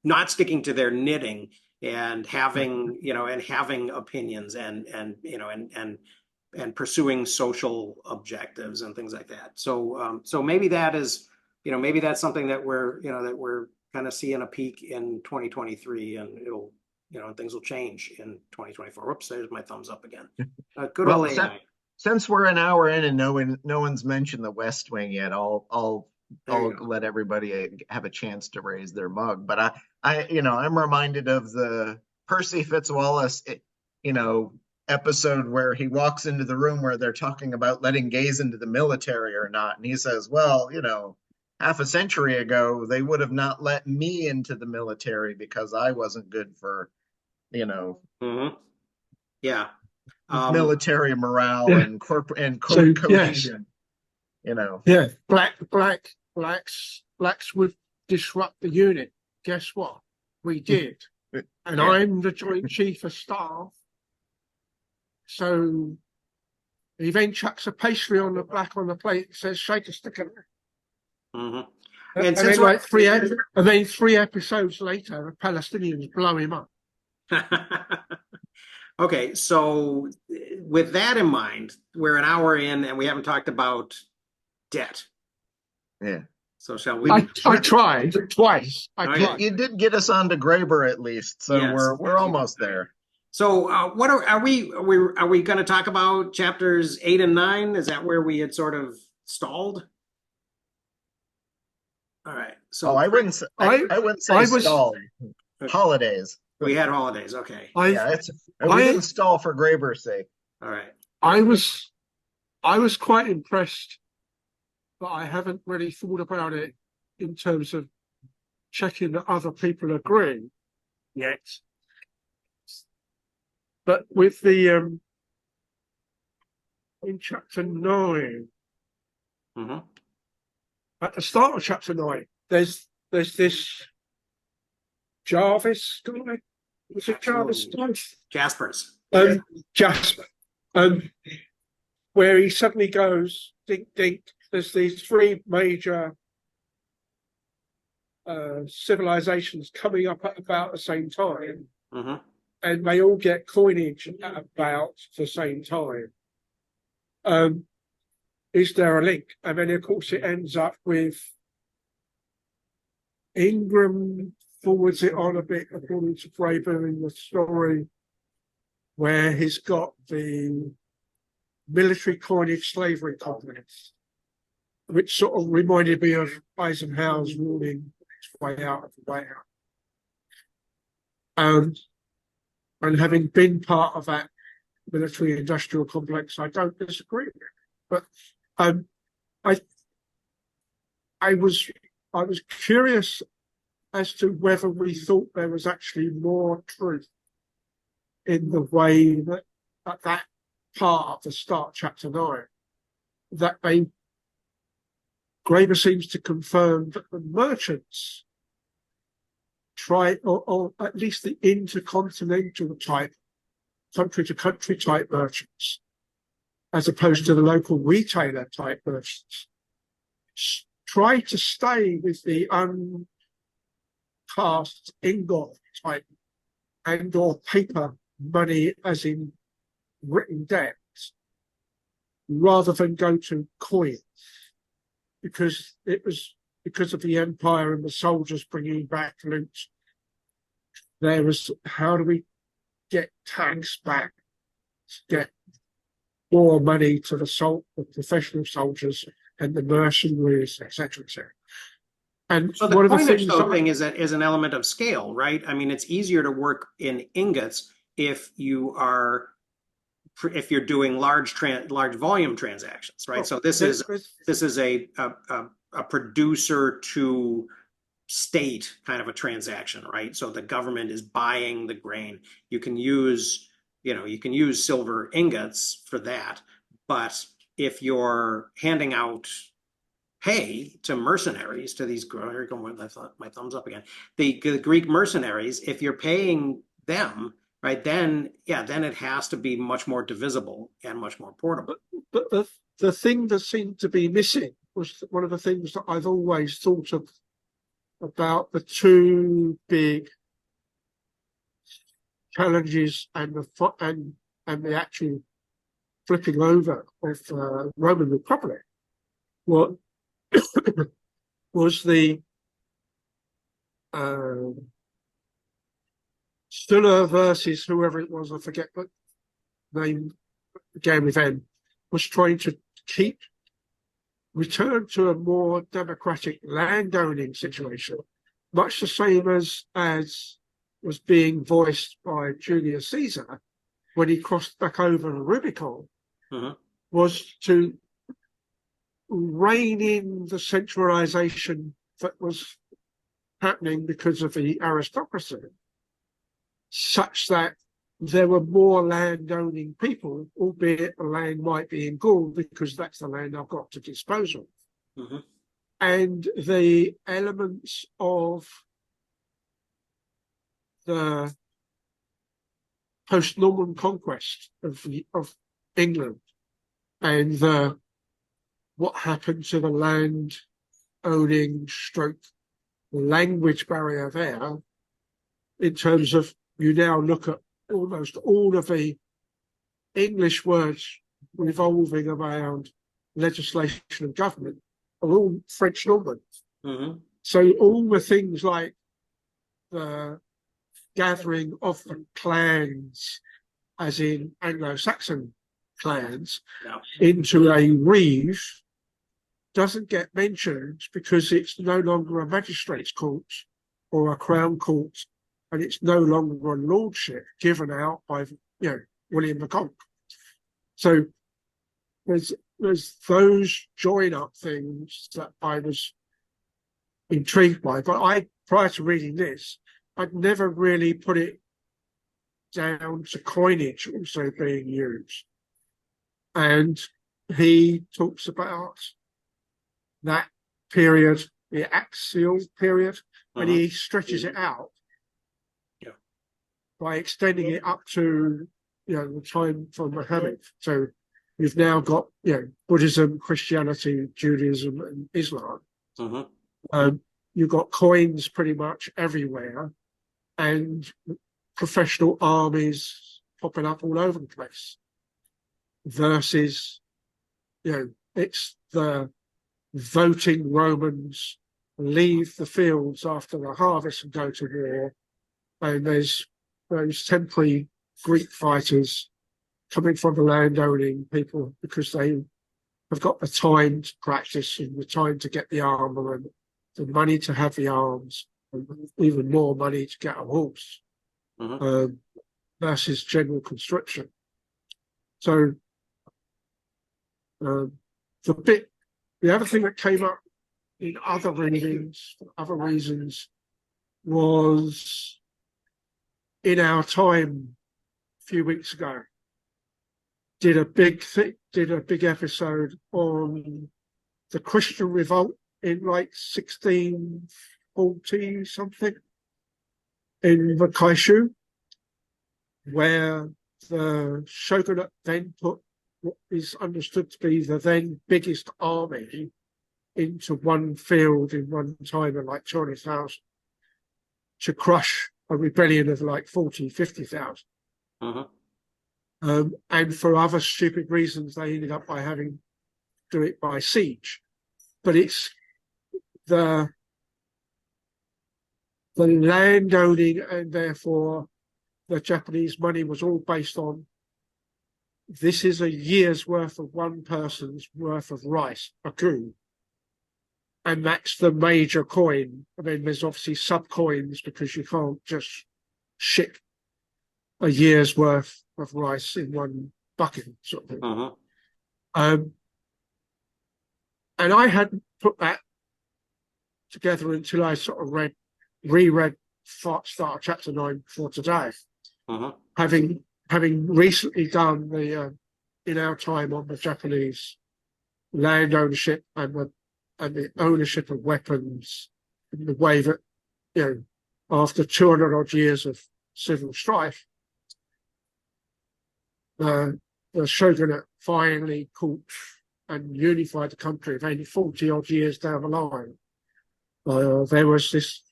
not sticking to their knitting and having, you know, and having opinions and you know, and pursuing social objectives and things like that. So so maybe that is, you know, maybe that's something that we're, you know, that we're kind of seeing a peak in 2023, and it'll, you know, things will change in 2024. Whoops, there's my thumbs up again. Good Well, old AI. since we're an hour in and no one's mentioned the West Wing yet, I'll let everybody have a chance to raise their mug. But I you know, I'm reminded of the Percy Fitzwallace, you know, episode where he walks into the room where they're talking about letting gays into the military or not, and he says, well, you know, half a century ago they would have not let me into the military because I wasn't good for, you know, yeah, military morale and corporate and cohesion. You know, yeah, blacks would disrupt the unit. Guess what? We did, and I'm the Joint Chief of Staff. So he then chucks a pastry on the plate, says, "Shake a stick at it." And then like 3 episodes later, the Palestinians blow him up. Okay, so with that in mind, we're an hour in and we haven't talked about debt. Yeah. So shall we? I tried twice. You did get us onto Graeber at least, so yes, we're almost there. So what are we going to talk about chapters 8 and 9? Is that where we had sort of stalled? All right. So I wouldn't say stalled. Holidays. We had holidays. Okay. We didn't stall for Graeber's sake. All right. I was quite impressed, but I haven't really thought about it in terms of checking that other people agree yet. But with the in chapter 9, at the start of chapter 9, there's this Jarvis guy. Was it Jarvis? Jaspers. Jasper. Where he suddenly goes, dink, dink. There's these 3 major civilizations coming up at about the same time. And they all get coinage at about the same time. Is there a link? And then, of course, it ends up with Ingram forwards it on a bit according to Graeber in the story, where he's got the military coinage slavery complex, which sort of reminded me of Eisenhower's ruling its way out of the White House. And having been part of that military industrial complex, I don't disagree with it. But I was curious as to whether we thought there was actually more truth in the way that that part of the start, chapter 9, that Graeber seems to confirm that the merchants or at least the intercontinental type, country to country type merchants, as opposed to the local retailer type merchants, try to stay with the uncast ingot type and or paper money, as in written debts, rather than go to coins, because it was because of the empire and the soldiers bringing back loot. There was, how do we get tax back, get more money to the professional soldiers and the mercenaries, etc., etc. And so the one of the coinage things thing is an element of scale, right? I mean, it's easier to work in ingots if you're doing large volume transactions, right? So this is a producer to state kind of a transaction, right? So the government is buying the grain. You can use silver ingots for that, but if you're handing out pay to mercenaries, to these, my thumbs up again, the Greek mercenaries, if you're paying them, right, then it has to be much more divisible and much more portable. But the thing that seemed to be missing was one of the things that I've always thought of about the two big challenges and the actual flipping over of Roman Republic. What was the Sulla versus whoever it was, I forget what name began with M, was trying to return to a more democratic landowning situation, much the same as was being voiced by Julius Caesar when he crossed back over the Rubicon, was to rein in the centralization that was happening because of the aristocracy, such that there were more landowning people, albeit the land might be in Gaul because that's the land I've got to dispose of. And the elements of the post-Norman conquest of England and what happened to the land owning stroke language barrier there, in terms of you now look at almost all of the English words revolving around legislation and government are all French Norman. So all the things like the gathering of the clans, as in Anglo-Saxon clans, into a reeve doesn't get mentioned because it's no longer a magistrate's court or a crown court, and it's no longer a lordship given out by William the Conqueror. So there's those join up things that I was intrigued by, but prior to reading this, I'd never really put it down to coinage also being used. And he talks about that period, the axial period, and he stretches it out by extending it up to the time from Muhammad. So you've now got Buddhism, Christianity, Judaism, and Islam. You've got coins pretty much everywhere, and professional armies popping up all over the place. Versus, it's the voting Romans leave the fields after the harvest and go to war. And there's those temporary Greek fighters coming from the landowning people because they have got the time to practice and the time to get the armor and the money to have the arms, and even more money to get a horse versus general conscription. So the other thing that came up in other readings, for other reasons, was In Our Time a few weeks ago, did a big episode on the Christian revolt in like 1640 something in the Kaishu, where the shogunate then put what is understood to be the then biggest army into one field in one time of like 200,000 to crush a rebellion of like 40, 50,000. And for other stupid reasons, they ended up by having to do it by siege. But it's the landowning, and therefore the Japanese money was all based on, this is a year's worth of one person's worth of rice, a ku. And that's the major coin. I mean, there's obviously sub-coins because you can't just ship a year's worth of rice in one bucket, sort of thing. And I hadn't put that together until I sort of reread start of chapter 9 for today. Having recently done the In Our Time on the Japanese land ownership and the ownership of weapons, in the way that, after 200 odd years of civil strife, the shogunate finally caught and unified the country. Only 40 odd years down the line, there was this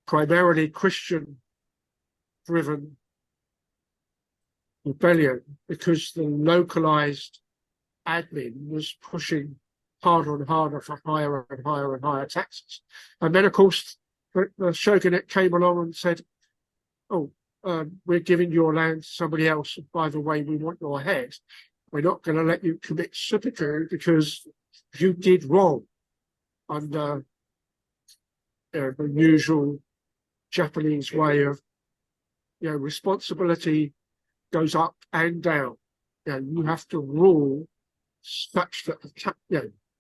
primarily Christian-driven rebellion because the localized admin was pushing harder and harder for higher and higher and higher taxes. And then, of course, the shogunate came along and said, we're giving your land to somebody else. And by the way, we want your head. We're not going to let you commit seppuku because you did wrong under the usual Japanese way of, responsibility goes up and down. You have to rule such that,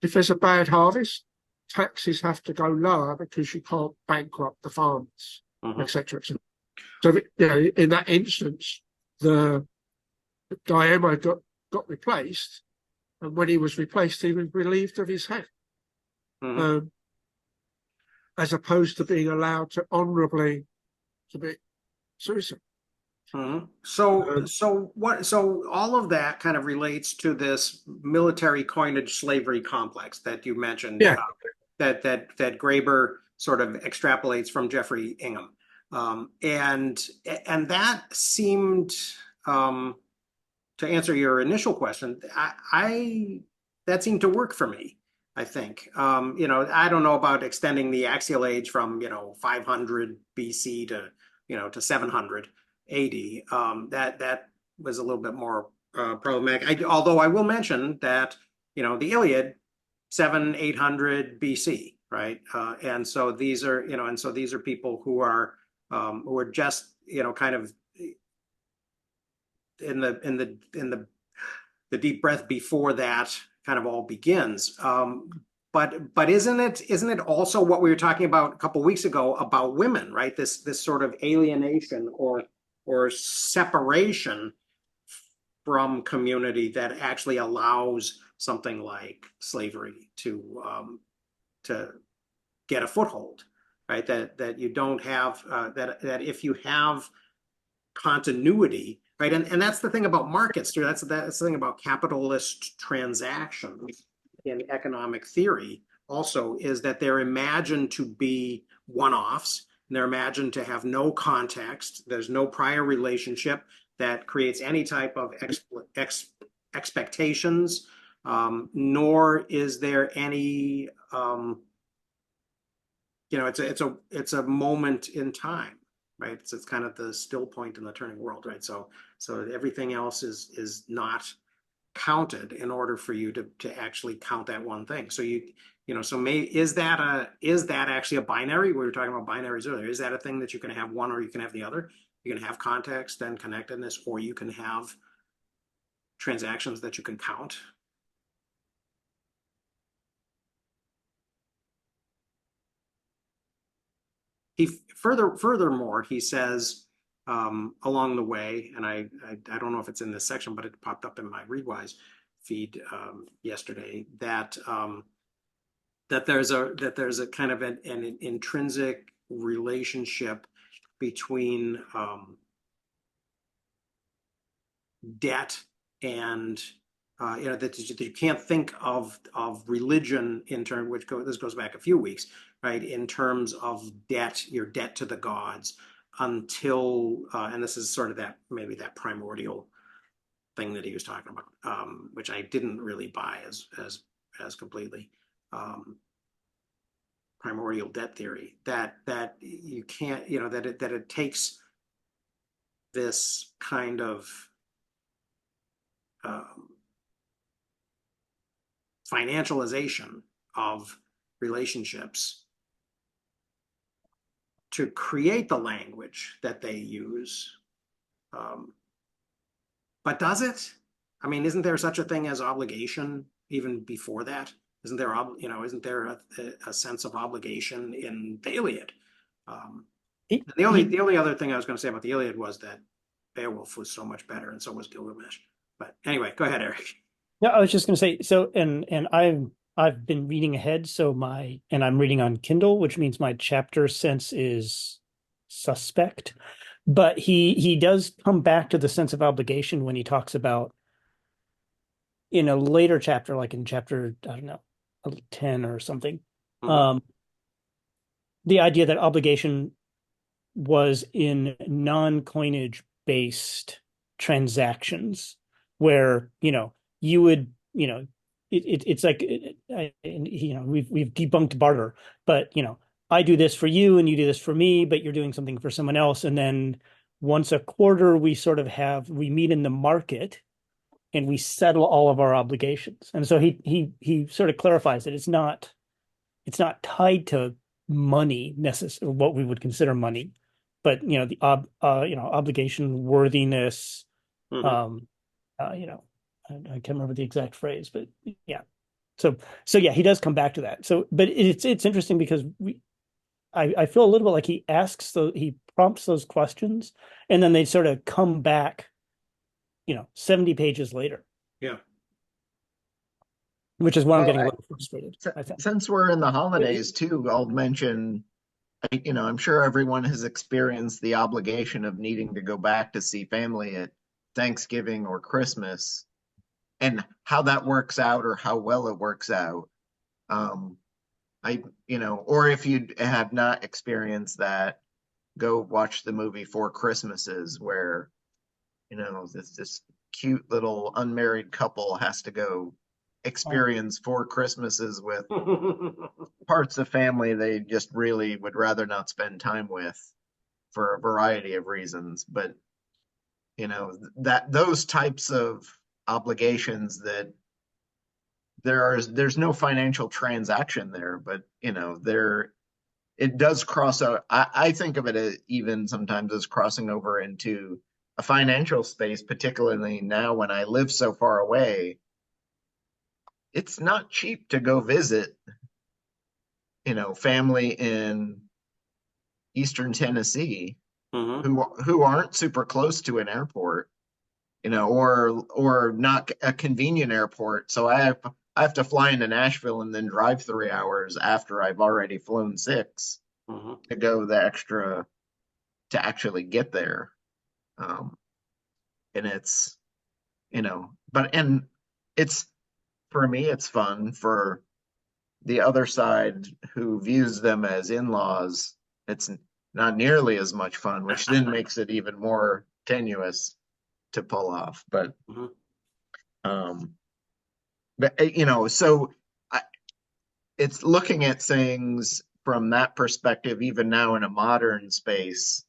if there's a bad harvest, taxes have to go lower because you can't bankrupt the farmers, etc., etc. So, in that instance, the Daimyo got replaced, and when he was replaced, he was relieved of his head, as opposed to being allowed to honourably commit suicide. So all of that kind of relates to this military coinage slavery complex that you mentioned, that Graeber sort of extrapolates from Jeffrey Ingham, and that seemed, to answer your initial question, that seemed to work for me. I think, I don't know about extending the axial age from 500 BC to 700. 80. That was a little bit more problematic. Although I will mention that the Iliad, 700-800 BC, right? And so these are these are people who are just kind of in the deep breath before that kind of all begins. But isn't it also what we were talking about a couple of weeks ago about women, right? This sort of alienation or separation from community that actually allows something like slavery to get a foothold, right? That you don't have that if you have continuity, right? And that's the thing about markets too. That's the thing about capitalist transactions in economic theory also, is that they're imagined to be one-offs. They're imagined to have no context. There's no prior relationship that creates any type of expectations, nor is there any you know, it's a moment in time, right? It's kind of the still point in the turning world, right? So everything else is not counted in order for you to actually count that one thing. So you know, so is that actually a binary? We were talking about binaries earlier. Is that a thing that you can have one or you can have the other? You can have context and connectedness, or you can have transactions that you can count. Furthermore, he says along the way, and I don't know if it's in this section, but it popped up in my Readwise feed yesterday, that that there's a kind of an intrinsic relationship between debt and you know, that you can't think of religion in terms, this goes back a few weeks, right? In terms of debt, your debt to the gods, until and this is sort of that, maybe that primordial thing that he was talking about, which I didn't really buy as completely. Primordial debt theory, that you can't, you know, that it takes this kind of financialization of relationships to create the language that they use. But does it? I mean, isn't there such a thing as obligation even before that? Isn't there, you know, isn't there a sense of obligation in the Iliad? The only other thing I was going to say about the Iliad was that Beowulf was so much better, and so was Gilgamesh. But anyway, go ahead, Eric. Yeah, I was just going to say, so, and I've been reading ahead, so I'm reading on Kindle, which means my chapter sense is suspect. But he does come back to the sense of obligation when he talks about, in a later chapter, like in chapter, I don't know, 10 or something, the idea that obligation was in non-coinage based transactions where, you know, you would, you know, it's like, you know, we've debunked barter, but, you know, I do this for you and you do this for me, but you're doing something for someone else. And then once a quarter, we meet in the market and we settle all of our obligations. And so he sort of clarifies that it's not tied to money necessarily, what we would consider money, but, you know, the you know, obligation, worthiness, you know, I can't remember the exact phrase, but yeah. So yeah, he does come back to that. So, but it's interesting because I feel a little bit like he prompts those questions and then they sort of come back, you know, 70 pages later. Yeah. Which is why I'm getting a little frustrated, I think. Since we're in the holidays too, I'll mention, you know, I'm sure everyone has experienced the obligation of needing to go back to see family at Thanksgiving or Christmas, and how that works out or how well it works out. You know, or if you have not experienced that, go watch the movie Four Christmases, where, you know, this cute little unmarried couple has to go experience 4 Christmases with parts of family they just really would rather not spend time with for a variety of reasons. But, you know, that those types of obligations, that there's no financial transaction there, but, you know, it does cross out. I think of it as even sometimes as crossing over into a financial space, particularly now when I live so far away. It's not cheap to go visit, you know, family in Eastern Tennessee who aren't super close to an airport, you know, or not a convenient airport. So I have to fly into Nashville and then drive 3 hours after I've already flown 6 to go the extra to actually get there. And it's, you know, and it's, for me, it's fun. For the other side who views them as in-laws, it's not nearly as much fun, which then makes it even more tenuous to pull off. But, you know, so it's looking at things from that perspective, even now in a modern space,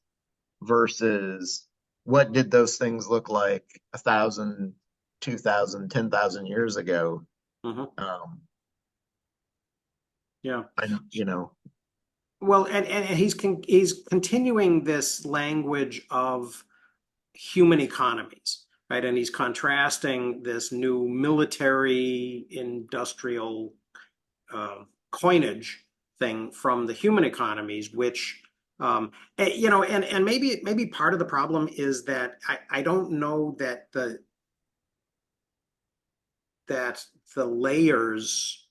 versus what did those things look like 1,000, 2,000, 10,000 years ago? Mhm. Yeah. I know, you know, Well, and he's continuing this language of human economies, right? And he's contrasting this new military industrial coinage thing from the human economies, which you know, and maybe part of the problem is that I don't know that the layers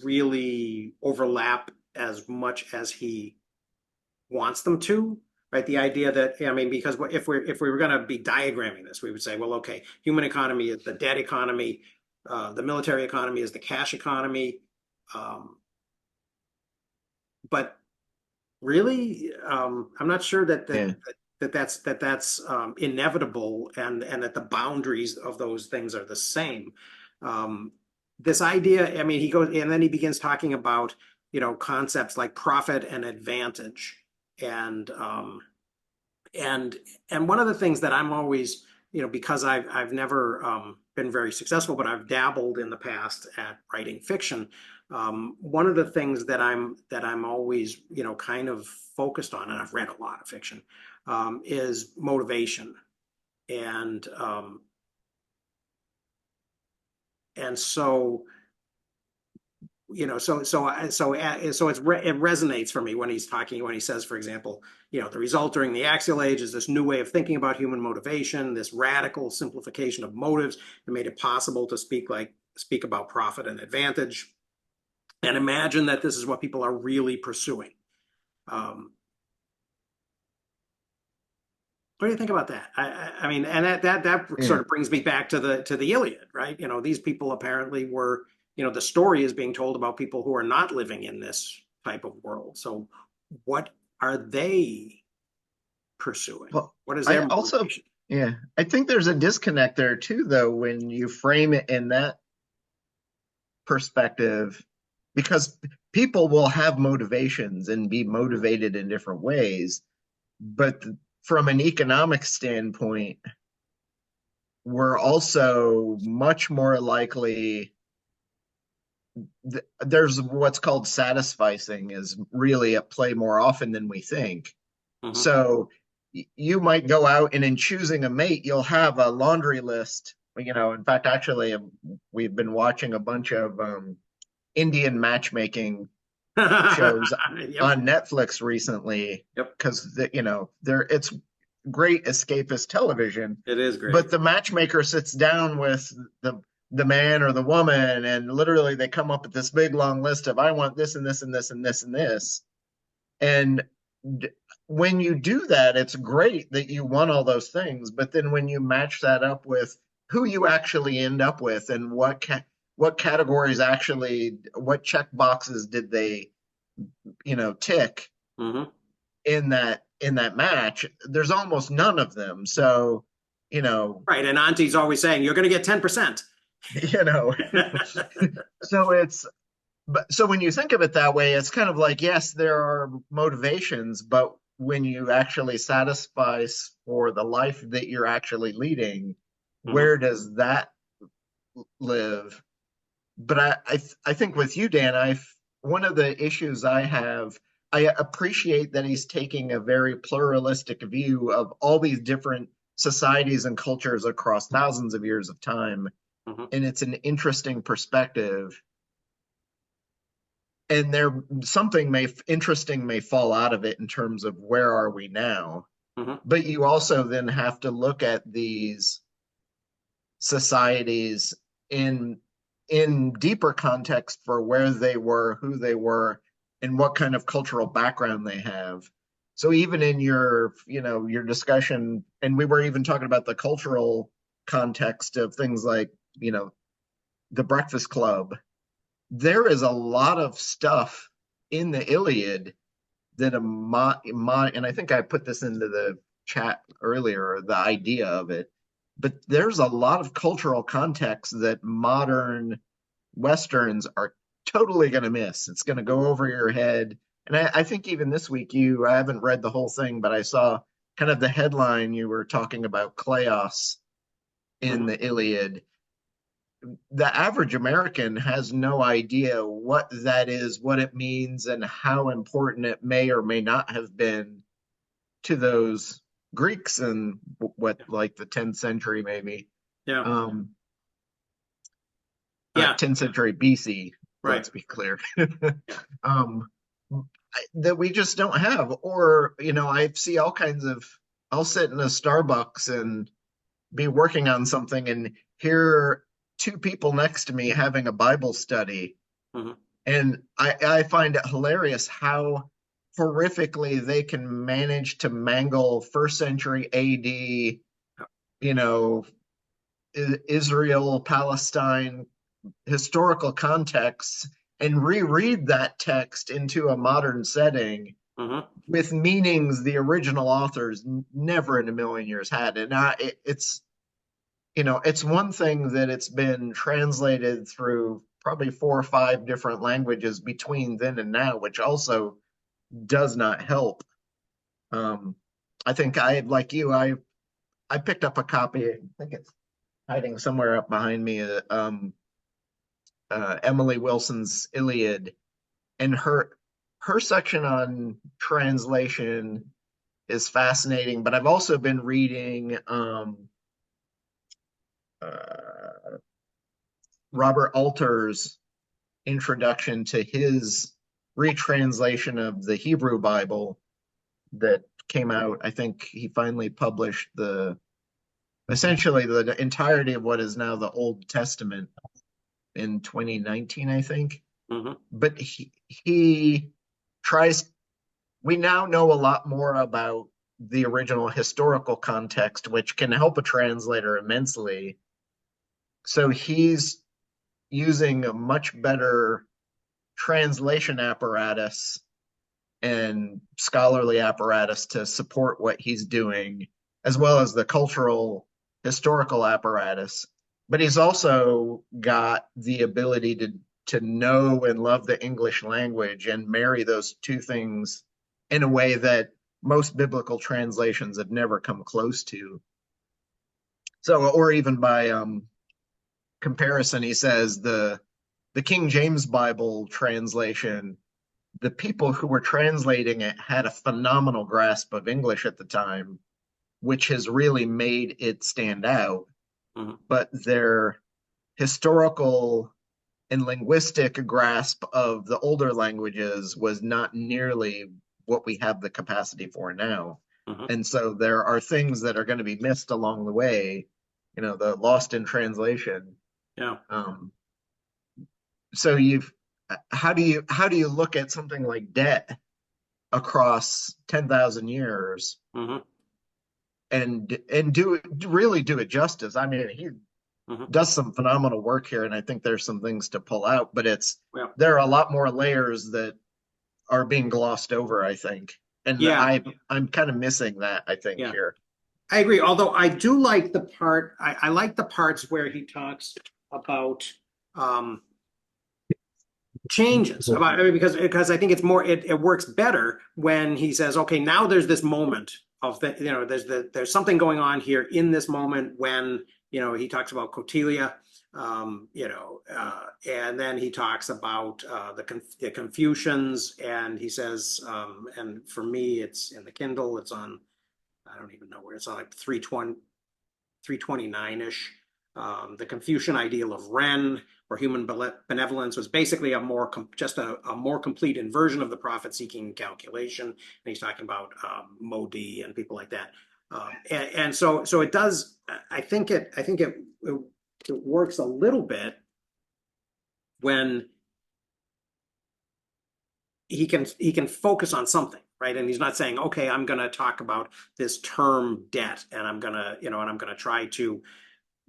really overlap as much as he wants them to, right? The idea that, I mean, because if we were going to be diagramming this, we would say, well, okay, human economy is the debt economy, the military economy is the cash economy, but really, I'm not sure yeah, that's inevitable, and that the boundaries of those things are the same. This idea, I mean, he goes and then he begins talking about, you know, concepts like profit and advantage, and and one of the things that I'm always, you know, because I've never been very successful, but I've dabbled in the past at writing fiction. One of the things that I'm always, you know, kind of focused on, and I've read a lot of fiction, is motivation, and so, you know, it resonates for me when he's talking, when he says, for example, you know, the result during the axial age is this new way of thinking about human motivation, this radical simplification of motives that made it possible to speak about profit and advantage, and imagine that this is what people are really pursuing. What do you think about that? I mean, and that yeah. sort of brings me back to the Iliad, right? You know, these people apparently were, you know, the story is being told about people who are not living in this type of world. So, what are they pursuing? Well, What is I their also, motivation? yeah, I think there's a disconnect there too, though, when you frame it in that perspective, because people will have motivations and be motivated in different ways. But from an economic standpoint, we're also much more likely. There's what's called satisficing is really at play more often than we think. Mm-hmm. So you might go out and in choosing a mate, you'll have a laundry list. You know, in fact, actually, we've been watching a bunch of Indian matchmaking shows Yep. on Netflix recently Yep. because you know it's great escapist television. It is great. But the matchmaker sits down with the man or the woman, and literally they come up with this big long list of I want this and this and this and this and this. And when you do that, it's great that you want all those things. But then when you match that up with who you actually end up with and what categories actually, what check boxes did they, you know, tick Mm-hmm. in that match, there's almost none of them. So, you know, Right. And Auntie's always saying, you're going to get 10%. you know, so it's, but so when you think of it that way, it's kind of like, yes, there are motivations, but when you actually satisfy for the life that you're actually leading, where does that live? But I think with you, Dan, one of the issues I have, I appreciate that he's taking a very pluralistic view of all these different societies and cultures across thousands of years of time. Mm-hmm. And it's an interesting perspective. And there something interesting may fall out of it in terms of where are we now. Mm-hmm. But you also then have to look at these societies in deeper context for where they were, who they were, and what kind of cultural background they have. So even in your, you know, your discussion, and we were even talking about the cultural context of things like, you know, the Breakfast Club, there is a lot of stuff in the Iliad that and I think I put this into the chat earlier, the idea of it, but there's a lot of cultural context that modern Westerns are totally going to miss. It's going to go over your head. And I think even this week, I haven't read the whole thing, but I saw kind of the headline. You were talking about Kleos in the Iliad. The average American has no idea what that is, what it means, and how important it may or may not have been to those Greeks in what, like the 10th century, maybe. Yeah. Um, Yeah. 10th century BC, Right. let's be clear. um, that we just don't have. Or, I see all kinds of, I'll sit in a Starbucks and be working on something and hear two people next to me having a Bible study. Mhm. And I find it hilarious how horrifically they can manage to mangle first century AD, Israel, Palestine historical contexts and reread that text into a modern setting with meanings the original authors never in a million years had. And it's one thing that it's been translated through probably 4 or 5 different languages between then and now, which also does not help. I think like you, I picked up a copy. I think it's hiding somewhere up behind me. Emily Wilson's Iliad, and her section on translation is fascinating. But I've also been reading Robert Alter's introduction to his retranslation of the Hebrew Bible that came out. I think he finally published essentially the entirety of what is now the Old Testament in 2019, I think. But he tries. We now know a lot more about the original historical context, which can help a translator immensely. So he's using a much better translation apparatus and scholarly apparatus to support what he's doing, as well as the cultural historical apparatus. But he's also got the ability to know and love the English language and marry those two things in a way that most biblical translations have never come close to. So, or even by comparison, he says the King James Bible translation, the people who were translating it had a phenomenal grasp of English at the time, which has really made it stand out. But their historical and linguistic grasp of the older languages was not nearly what we have the capacity for now. And so there are things that are going to be missed along the way, the lost in translation. Yeah. So how do you look at something like debt across 10,000 years and really do it justice? I mean, he does some phenomenal work here, and I think there's some things to pull out, but there are a lot more layers that are being glossed over, I think. And I'm kind of missing that, I think, here. I agree. Although I do like the part, I like the parts where he talks about changes about, because I think it's more, it works better when he says, okay, now there's this moment of there's something going on here in this moment when, he talks about Cotilia, and then he talks about the Confucians, and he says, and for me, it's in the Kindle, it's on, I don't even know where it's on, like 329-ish. The Confucian ideal of Ren, where human benevolence was basically a more complete inversion of the profit-seeking calculation. And he's talking about Modi and people like that. And so it does. I think it works a little bit when he can focus on something, right? And he's not saying, okay, I'm going to talk about this term debt, and I'm going to try to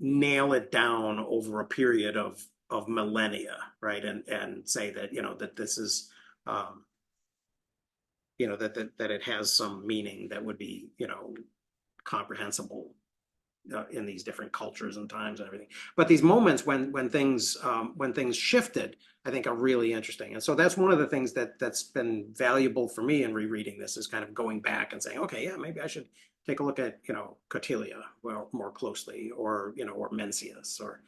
nail it down over a period of millennia, right? And say that, that this is, that it has some meaning that would be, comprehensible in these different cultures and times and everything. But these moments when things shifted, I think are really interesting. And so that's one of the things that's been valuable for me in rereading this, is kind of going back and saying, okay, yeah, maybe I should take a look at, Cotilia more closely, or, or Mencius, or,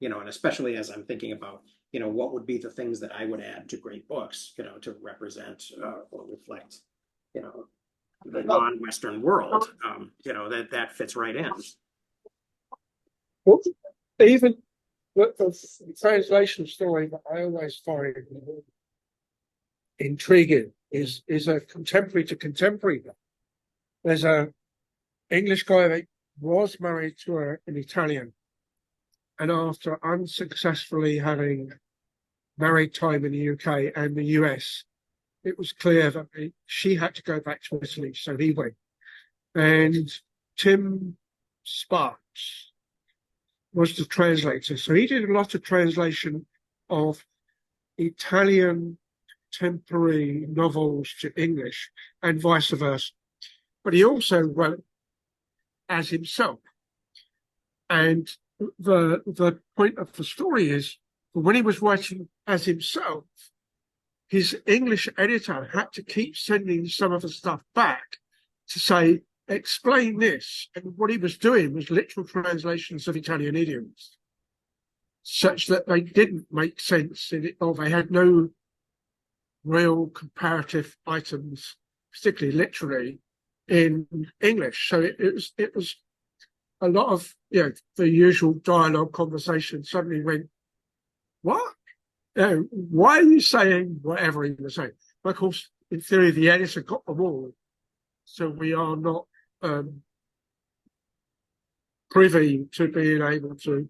and especially as I'm thinking about, what would be the things that I would add to great books, to represent or reflect, the non-Western world, that fits right in. Well, even the translation story that I always find intriguing is a contemporary to contemporary. There's a English guy that was married to an Italian, and after unsuccessfully having married time in the UK and the US, it was clear that she had to go back to Italy, so he went. And Tim Sparks was the translator. So he did a lot of translation of Italian contemporary novels to English and vice versa. But he also wrote as himself. And the point of the story is, when he was writing as himself, his English editor had to keep sending some of the stuff back to say, explain this. And what he was doing was literal translations of Italian idioms, such that they didn't make sense in it, or they had no real comparative items, particularly literally, in English. So it was a lot of, the usual dialogue conversation suddenly went, what? Why are you saying whatever he was saying? But of course, in theory, the editor got them all, so we are not privy to being able to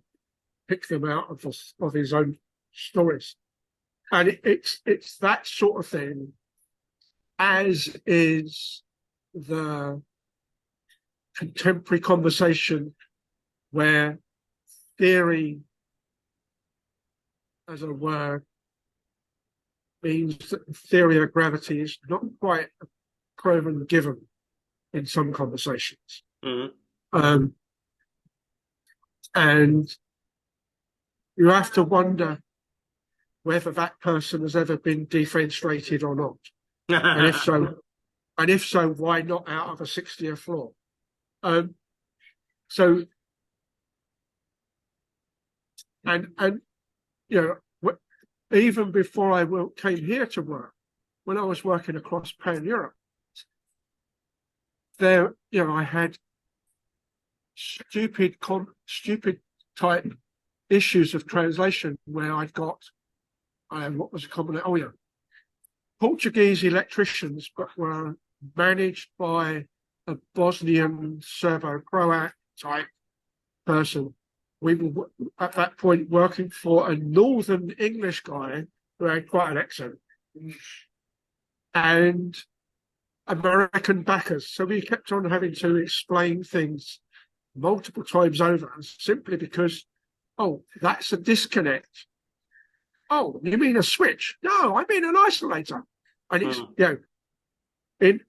pick them out of his own stories. And it's that sort of thing, as is the contemporary conversation where theory as a word means that the theory of gravity is not quite a proven given in some conversations. Mm-hmm. And you have to wonder whether that person has ever been defenestrated or not. And if so, why not out of a 60th floor? So, and even before I came here to work, when I was working across Pan Europe, there, I had stupid type issues of translation where I'd got, what was the common? Oh yeah, Portuguese electricians, but were managed by a Bosnian Serbo-Croat type person. We were at that point working for a Northern English guy who had quite an accent, and American backers. So we kept on having to explain things multiple times over, simply because, oh, that's a disconnect. Oh, you mean a switch? No, I mean an isolator. And it's,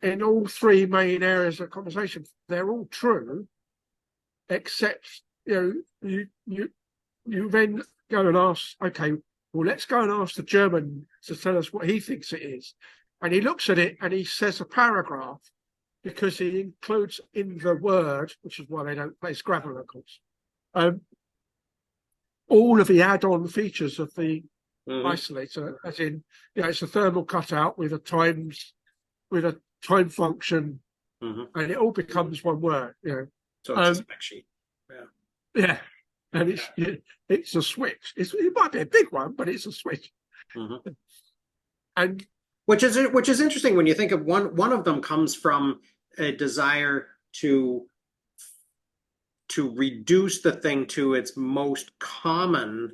in all three main areas of conversation, they're all true, except, you then go and ask, okay, well, let's go and ask the German to tell us what he thinks it is. And he looks at it and he says a paragraph, because he includes in the word, which is why they don't place grammar, of course, all of the add-on features of the isolator, as in, it's a thermal cutout with a time function, and it all becomes one word. So it's a spec sheet. Yeah, and it's a switch. It might be a big one, but it's a switch. And which is interesting when you think of one of them comes from a desire to reduce the thing to its most common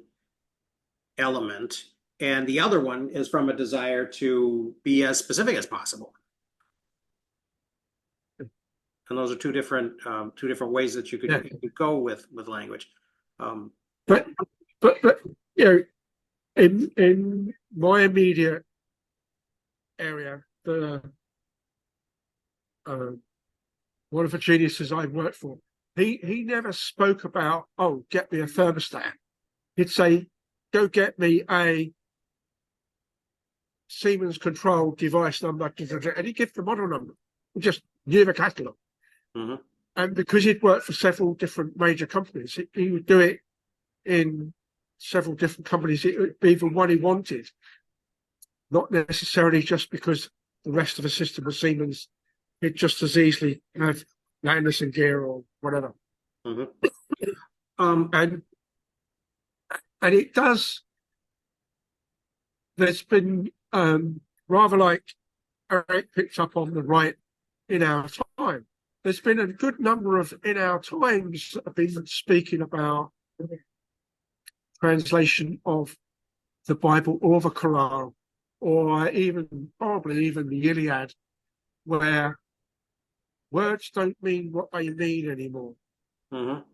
element, and the other one is from a desire to be as specific as possible. And those are two different ways that you could go with language. But in my immediate area, one of the geniuses I worked for he never spoke about, oh, get me a thermostat. He'd say, go get me a Siemens controlled device number, and he'd give the model number. He just knew the catalogue. Mhm. And because he'd worked for several different major companies, he would do it in several different companies, it would be the one he wanted, not necessarily just because the rest of the system was Siemens. It just as easily have Landis & Gear or whatever. Mhm. And it does. There's been rather like Eric picked up on the right in our time. There's been a good number of in our times that have been speaking about translation of the Bible or the Quran, or even probably even the Iliad, where words don't mean what they mean anymore. Mhm.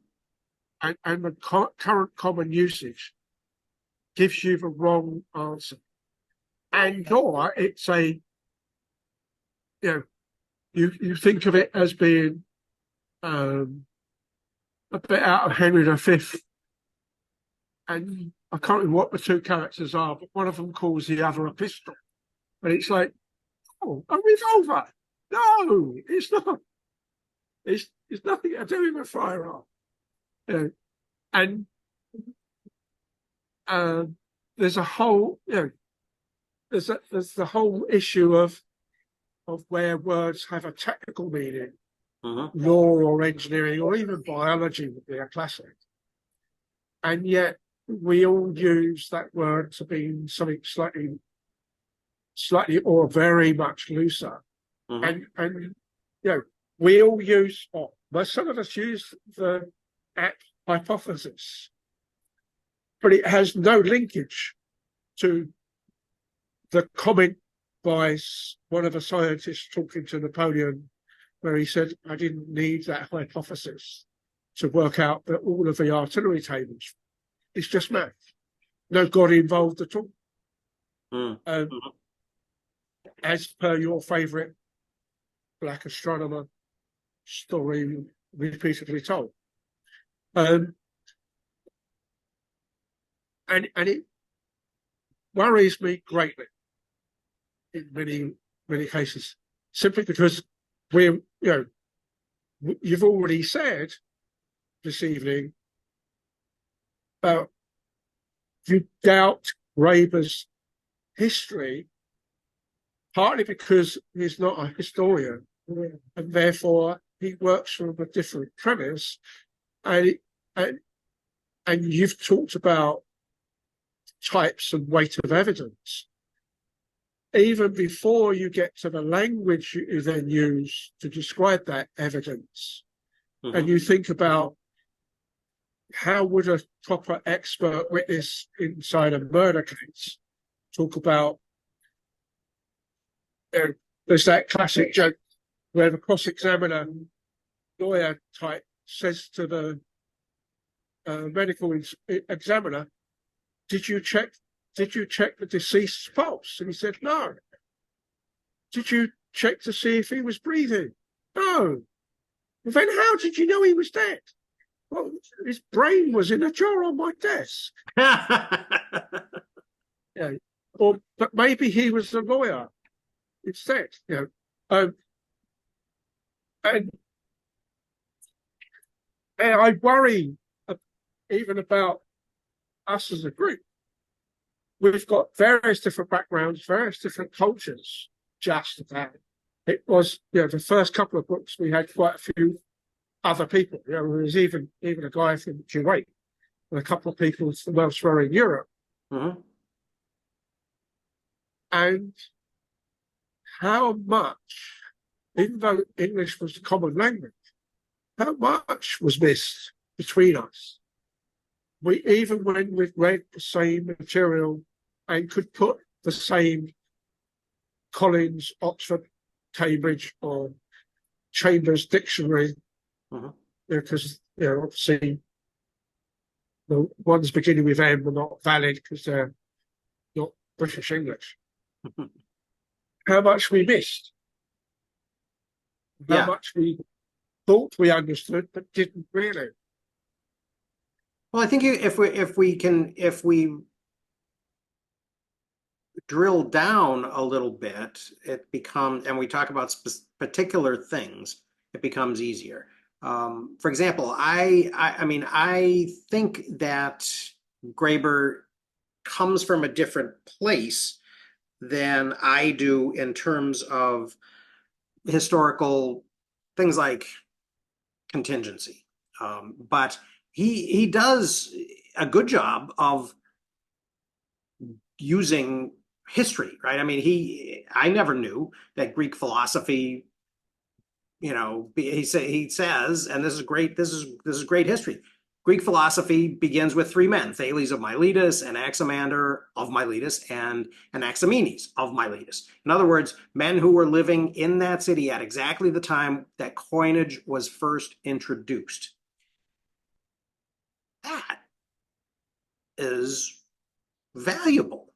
And the current common usage gives you the wrong answer. And or it's a, you think of it as being a bit out of Henry V, and I can't remember what the two characters are, but one of them calls the other a pistol. And it's like, oh, a revolver. No, it's not. It's nothing to do with a firearm. And there's a whole, there's the whole issue of where words have a technical meaning, Mhm. law or engineering or even biology would be a classic, and yet we all use that word to mean something slightly or very much looser. Mhm. And we all use, well, some of us use the hypothesis, but it has no linkage to the comment by one of the scientists talking to Napoleon, where he said, I didn't need that hypothesis to work out that all of the artillery tables. It's just math. No God involved at all. Mhm. As per your favourite black astronomer story repeatedly told. And it worries me greatly in many cases, simply because you've already said this evening about you doubt Graeber's history, partly because he's not a historian, and therefore he works from a different premise, and you've talked about types and weight of evidence. Even before you get to the language you then use to describe that evidence, Mhm. and you think about how would a proper expert witness inside a murder case talk about, there's that classic joke where the cross-examiner lawyer type says to the medical examiner, did you check the deceased's pulse? And he said, no. Did you check to see if he was breathing? No. Well, then how did you know he was dead? Well, his brain was in a jar on my desk. But maybe he was a lawyer instead. And I worry even about us as a group. We've got various different backgrounds, various different cultures. Just about. It was, the first couple of books we had quite a few other people. There was even a guy from Kuwait and a couple of people from elsewhere in Europe. Mhm. And how much, even though English was the common language, how much was missed between us? Even when we'd read the same material and could put the same Collins, Oxford, Cambridge, or Chambers dictionary, because obviously the ones beginning with M are not valid because they're not British English. How much we missed, how much we thought we understood, but didn't really. Well, I think if we drill down a little bit, it becomes, and we talk about particular things, it becomes easier. For example, I mean, I think that Graeber comes from a different place than I do in terms of historical things like contingency. But he does a good job of using history, right? I mean, I never knew that Greek philosophy, he says, and this is great. This is great history. Greek philosophy begins with three men: Thales of Miletus, Anaximander of Miletus, and Anaximenes of Miletus. In other words, men who were living in that city at exactly the time that coinage was first introduced. That is valuable.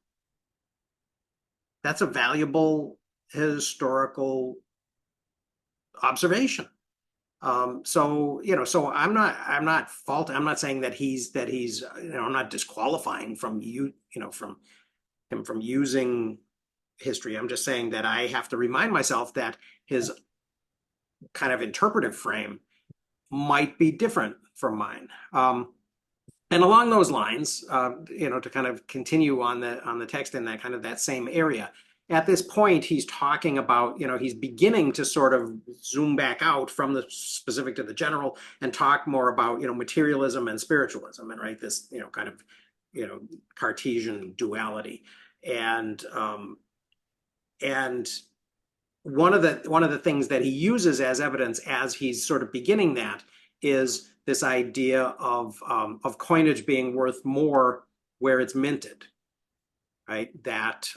That's a valuable historical observation. So I'm not saying that he's I'm not disqualifying from from him from using history. I'm just saying that I have to remind myself that his kind of interpretive frame might be different from mine. And along those lines, to kind of continue on the text in that same area. At this point, he's talking about, he's beginning to sort of zoom back out from the specific to the general and talk more about, materialism and spiritualism, and right, this, kind of, Cartesian duality. And one of the things that he uses as evidence as he's sort of beginning that is this idea of coinage being worth more where it's minted, right? That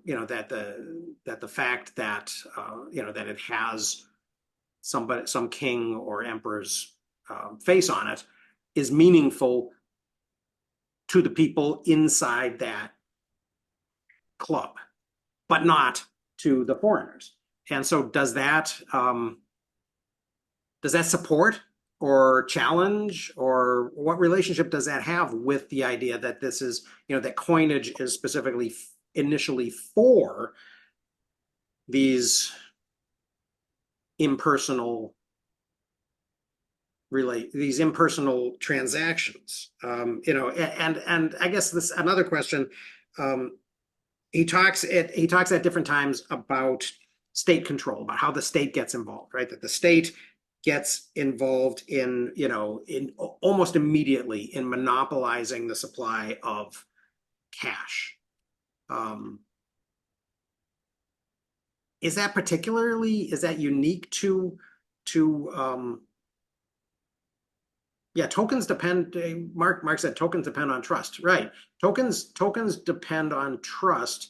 that the fact that that it has some king or emperor's face on it is meaningful to the people inside that club, but not to the foreigners. And so does that support or challenge, or what relationship does that have with the idea that this is, that coinage is specifically initially for these impersonal transactions? And I guess this another question. He talks at different times about state control, about how the state gets involved, right? That the state gets involved in almost immediately in monopolizing the supply of cash. Is that unique to tokens depend, Mark said tokens depend on trust, right? Tokens depend on trust,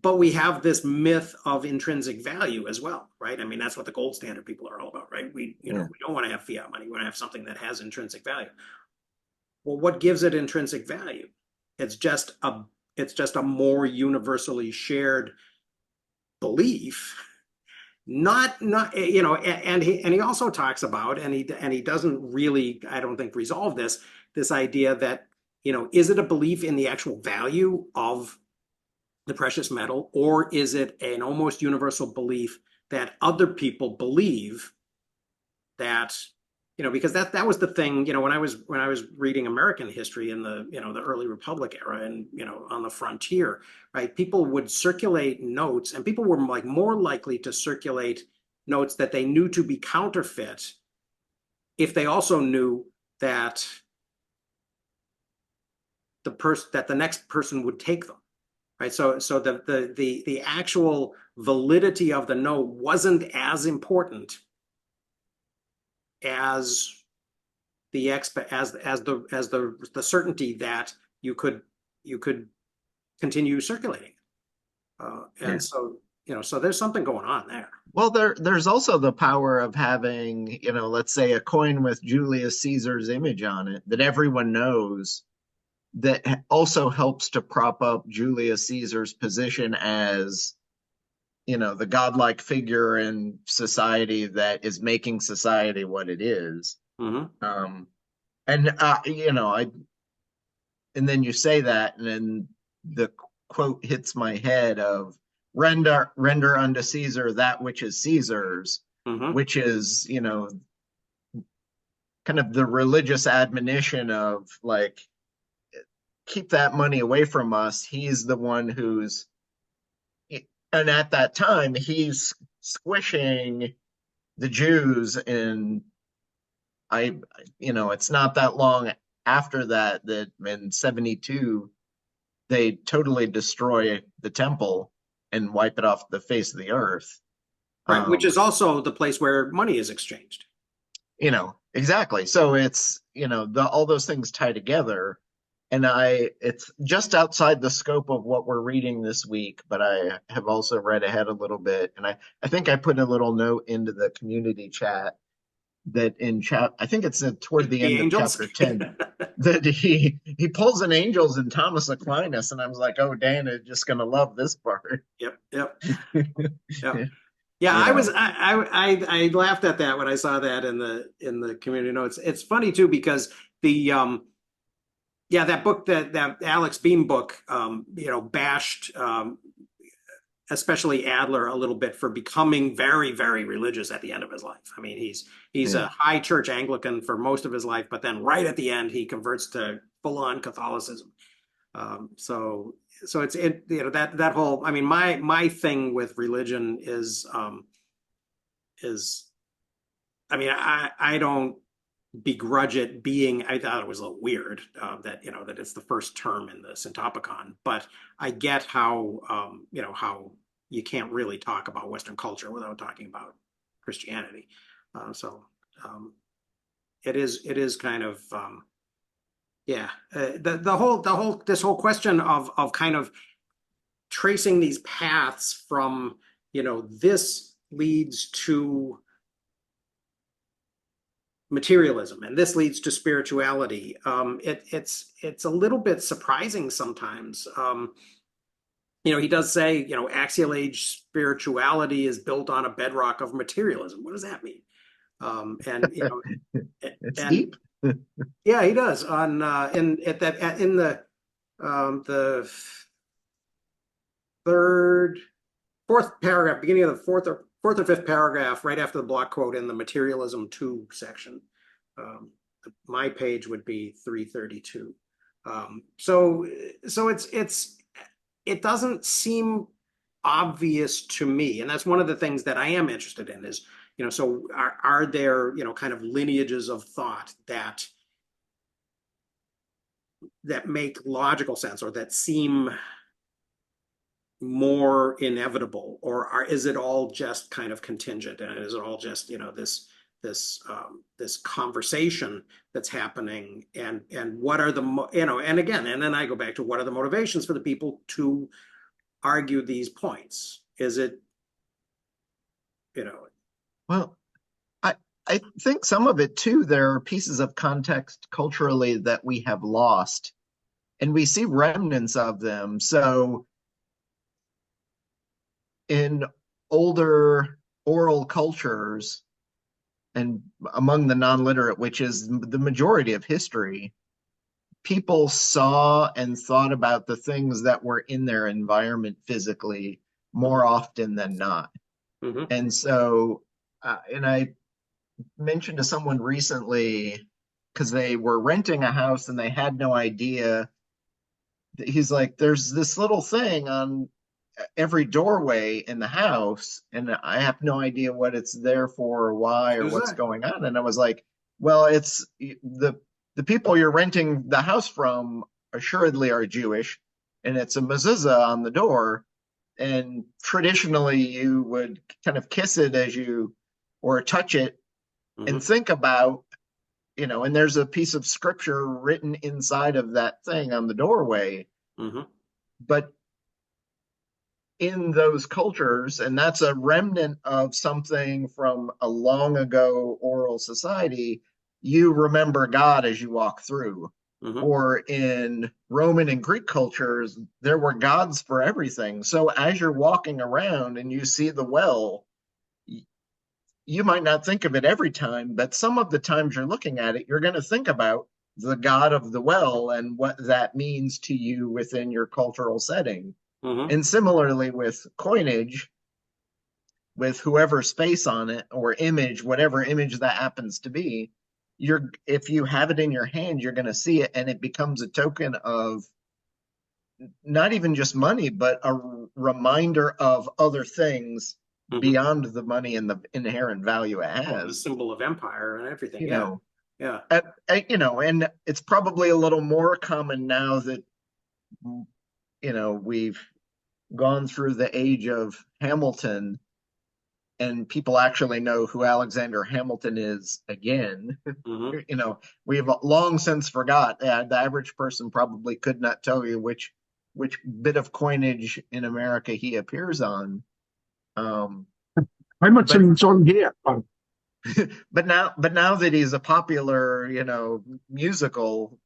but we have this myth of intrinsic value as well, right? I mean, that's what the gold standard people are all about, right? We don't want to have fiat money. We want to have something that has intrinsic value. Well, what gives it intrinsic value? It's just a more universally shared belief. Not and he also talks about, and he doesn't really, I don't think, resolve this idea that, is it a belief in the actual value of the precious metal, or is it an almost universal belief that other people believe that, because that was the thing, when I was reading American history in the the early Republic era, and on the frontier, right, people would circulate notes, and people were like more likely to circulate notes that they knew to be counterfeit if they also knew that the next person would take them. Right, so the actual validity of the note wasn't as important as the certainty that you could continue circulating, so there's something going on there. Well, there's also the power of having, let's say a coin with Julius Caesar's image on it that everyone knows, that also helps to prop up Julius Caesar's position as, the godlike figure in society that is making society what it is. Mm-hmm. And and then you say that, and then the quote hits my head of render unto Caesar that which is Caesar's, Mm-hmm. which is, kind of the religious admonition of like, keep that money away from us. He's the one who's, and at that time, he's squishing the Jews. And it's not that long after that in 72, they totally destroy the temple and wipe it off the face of the earth. Right, which is also the place where money is exchanged. Exactly. So it's, all those things tie together. And it's just outside the scope of what we're reading this week, but I have also read ahead a little bit. And I think I put a little note into the community chat that I think it's toward the end of chapter 10, that he pulls an angels in Thomas Aquinas. And I was like, oh, Dan is just going to love this part. Yep. Yeah, I laughed at that when I saw that in the community notes. It's funny too, because the that book, that Alex Beam book, bashed especially Adler a little bit for becoming very, very religious at the end of his life. I mean, he's a high church Anglican for most of his life, but then right at the end he converts to full-on Catholicism. So it's that whole, I mean, my thing with religion is I mean, I don't begrudge it being, I thought it was a little weird that it's the first term in the Syntopicon, but I get how how you can't really talk about Western culture without talking about Christianity. It is kind of this whole question of kind of tracing these paths from this leads to materialism and this leads to spirituality. It's a little bit surprising sometimes. He does say axial age spirituality is built on a bedrock of materialism. What does that mean? It's deep. Yeah, he does in the fourth paragraph, beginning of the fourth or fifth paragraph, right after the block quote in the materialism 2 section. My page would be 332. So it doesn't seem obvious to me, and that's one of the things that I am interested in is, so are there, kind of lineages of thought that make logical sense or that seem more inevitable, or is it all just kind of contingent, and is it all just this conversation that's happening, and what are the and again, and then I go back to what are the motivations for the people to argue these points? Is it well, I think some of it too, there are pieces of context culturally that we have lost, and we see remnants of them. So in older oral cultures and among the non-literate, which is the majority of history, people saw and thought about the things that were in their environment physically more often than not. Mm-hmm. And so, and I mentioned to someone recently, because they were renting a house and they had no idea, he's like, there's this little thing on every doorway in the house, and I have no idea what it's there for or why or what's going on. And I was like, well, it's the people you're renting the house from assuredly are Jewish, and it's a mezuzah on the door, and traditionally you would kind of kiss it or touch it and think about, and there's a piece of scripture written inside of that thing on the doorway. But in those cultures, and that's a remnant of something from a long ago oral society, you remember God as you walk through. Mhm. Or in Roman and Greek cultures, there were gods for everything. So as you're walking around and you see the well, you might not think of it every time, but some of the times you're looking at it, you're going to think about the god of the well and what that means to you within your cultural setting. Mhm. And similarly with coinage, with whoever's face on it or image, whatever image that happens to be, if you have it in your hand, you're going to see it, and it becomes a token of not even just money, but a reminder of other things Mhm. beyond the money and the inherent value it Well, the has. symbol of empire and everything. You Yeah. know, Yeah. and it's probably a little more common now that we've gone through the age of Hamilton and people actually know who Alexander Hamilton is again. Mhm. We've long since forgot. The average person probably could not tell you which bit of coinage in America he appears on. Hamilton's on here. Oh, But now that he's a popular, musical,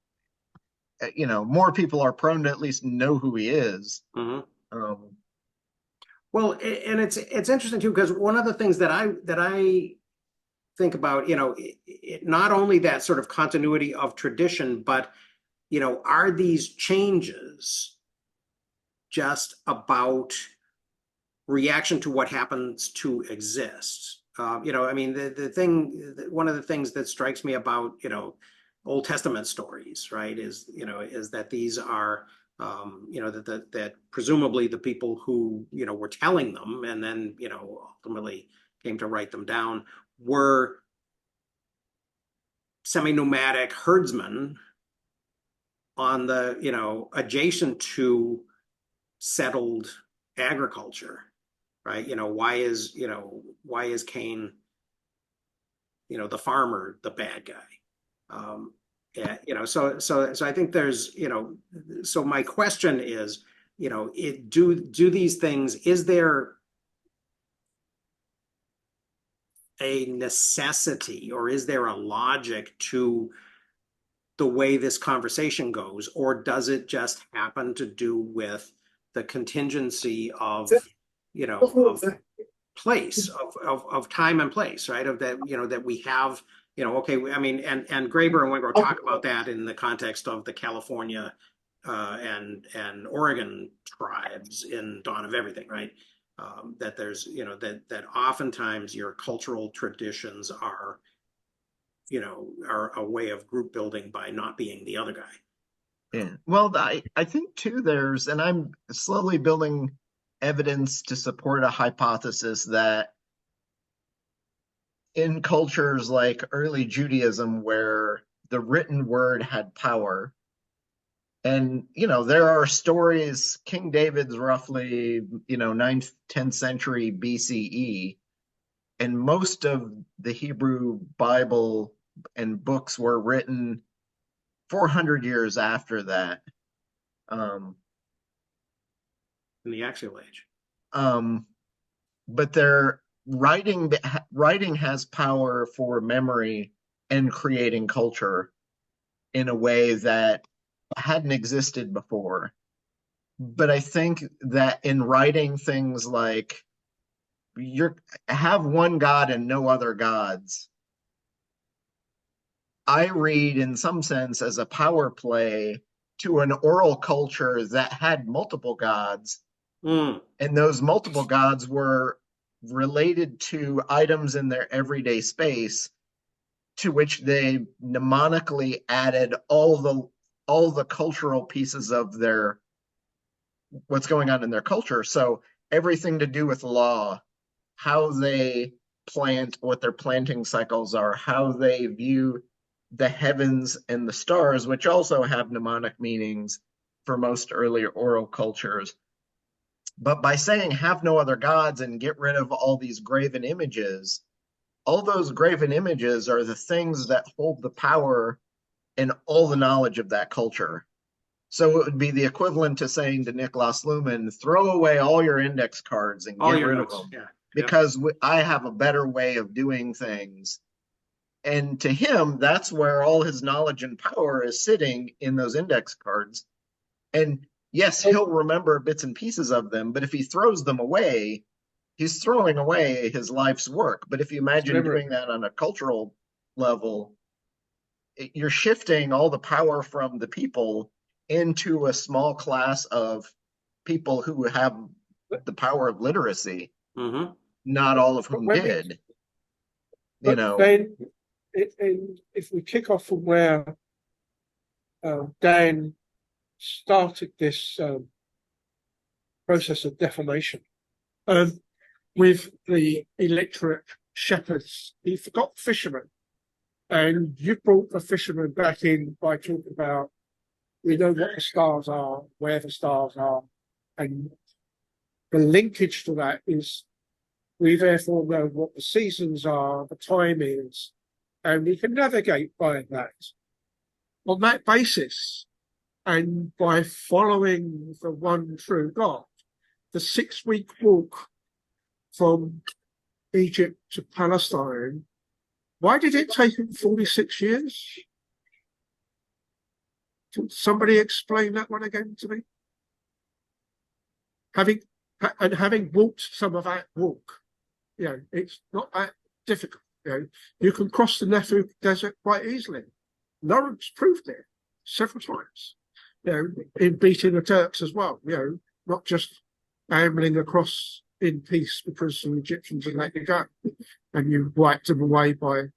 more people are prone to at least know who he is. Mhm. Um, Well, and it's interesting too, because one of the things that I think about, not only that sort of continuity of tradition, but are these changes just about reaction to what happens to exist? I mean, one of the things that strikes me about, Old Testament stories, right, is that these are, that presumably the people who, were telling them and then, ultimately came to write them down were semi-nomadic herdsmen on the, adjacent to settled agriculture, right? Why is Cain, the farmer, the bad guy? Yeah, so I think there's, so my question is, do these things, is there a necessity or is there a logic to the way this conversation goes, or does it just happen to do with the contingency of, of place, of time and place, right? Of that, that we have, okay, I mean, and Graeber and Wengro talk about that in the context of the California and Oregon tribes in Dawn of Everything, right? That there's, that oftentimes your cultural traditions are a way of group building by not being the other guy. yeah. Well, I think too and I'm slowly building evidence to support a hypothesis that in cultures like early Judaism, where the written word had power, and there are stories. King David's roughly 9th 10th century BCE, and most of the Hebrew Bible and books were written 400 years after that. Um, In the Axial Age. but their writing has power for memory and creating culture in a way that hadn't existed before. But I think that in writing things like you have one God and no other gods, I read in some sense as a power play to an oral culture that had multiple gods. Mm. And those multiple gods were related to items in their everyday space, to which they mnemonically added all the cultural pieces of their what's going on in their culture. So everything to do with law, how they plant, what their planting cycles are, how they view the heavens and the stars, which also have mnemonic meanings for most early oral cultures. But by saying have no other gods and get rid of all these graven images, all those graven images are the things that hold the power and all the knowledge of that culture. So it would be the equivalent to saying to Nicholas Luhmann, throw away all your index cards and All get your rid notes. of them Yeah. because I have a better way of doing things. And to him, that's where all his knowledge and power is sitting, in those index cards. And yes, he'll remember bits and pieces of them, but if he throws them away, he's throwing away his life's work. But if you imagine doing that on a cultural level, you're shifting all the power from the people into a small class of people who have the power of literacy, not all of whom did. You know, then if we kick off from where Dan started this process of defamation, with the illiterate shepherds, he forgot fishermen. And you brought the fishermen back in by talking about, we know what the stars are, where the stars are, and the linkage to that is we therefore know what the seasons are, the time is, and we can navigate by that. On that basis, and by following the one true God, the 6-week walk from Egypt to Palestine, why did it take him 46 years? Can somebody explain that one again to me? Having walked some of that walk, it's not that difficult. You can cross the Negev desert quite easily. Lawrence proved it several times. In beating the Turks as well. Not just ambling across in peace because the Egyptians had let you go, and you wiped them away by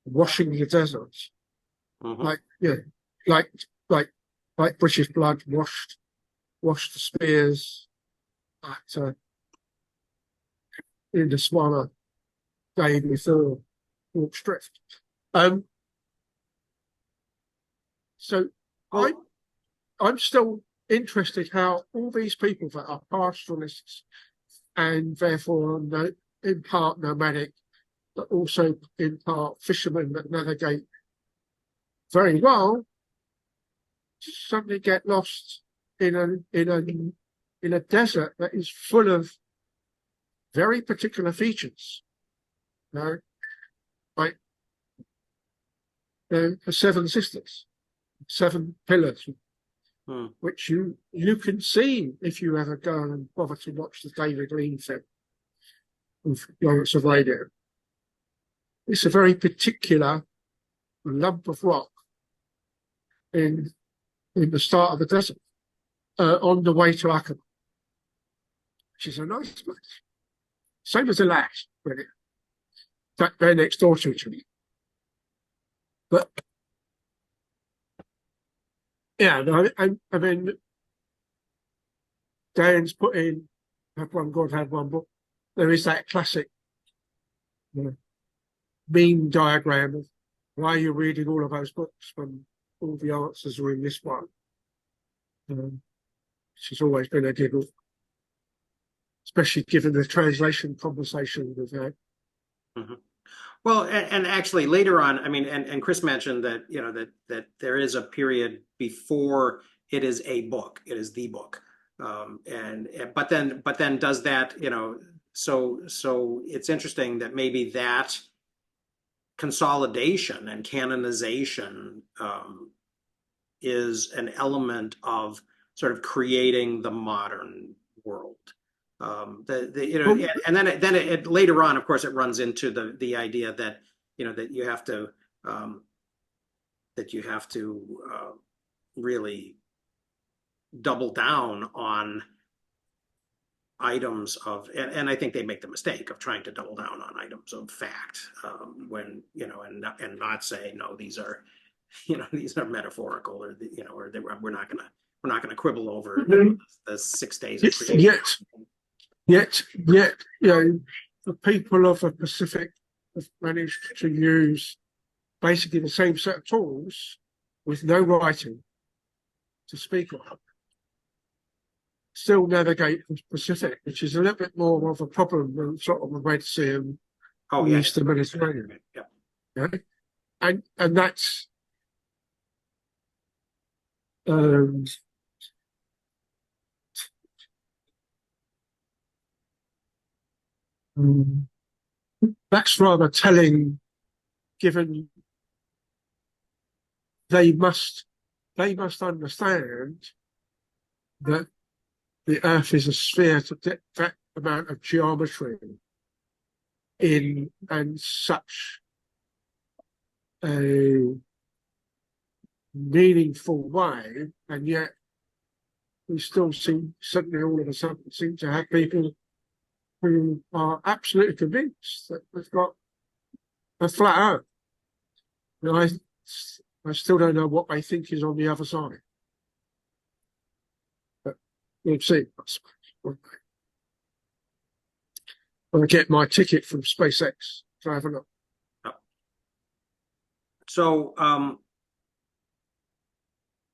washing the deserts, like British blood washed the spears at in the Swallow day before Hawk's Drift. So I'm still interested how all these people that are pastoralists and therefore in part nomadic, but also in part fishermen that navigate very well, suddenly get lost in a desert that is full of very particular features. Like the 7 sisters, 7 pillars, which you can see if you ever go and bother to watch the David Lean film of Lawrence of Arabia. It's a very particular lump of rock in the start of the desert, on the way to Aqaba, which is a nice place. Same as Elat, really. They're next door to each other. But I mean, Dan's put in "Have One God, Have One Book." There is that classic meme diagram of why you're reading all of those books when all the answers are in this one. Which has always been a giggle, especially given the translation conversation we've had. Well, and actually later on, I mean, and Chris mentioned that that there is a period before it is a book, it is the book, but then does that, so it's interesting that maybe that consolidation and canonization is an element of sort of creating the modern world. And then it later on, of course, it runs into the idea that that you have to really double down on items of, and I think they make the mistake of trying to double down on items of fact, when and not say no, these are these are metaphorical, or we're not gonna quibble over the 6 days of creation. Yet, the people of the Pacific have managed to use basically the same set of tools with no writing to speak of. Still navigate the Pacific, which is a little bit more of a problem than sort of the Red Sea and the Eastern Mediterranean. And that's that's rather telling given they must understand that the Earth is a sphere to that amount of geometry in and such a meaningful way, and yet we still suddenly all of a sudden seem to have people who are absolutely convinced that we've got a flat Earth. And I still don't know what they think is on the other side. But we'll see, I suppose. When I get my ticket from SpaceX to have a look. So,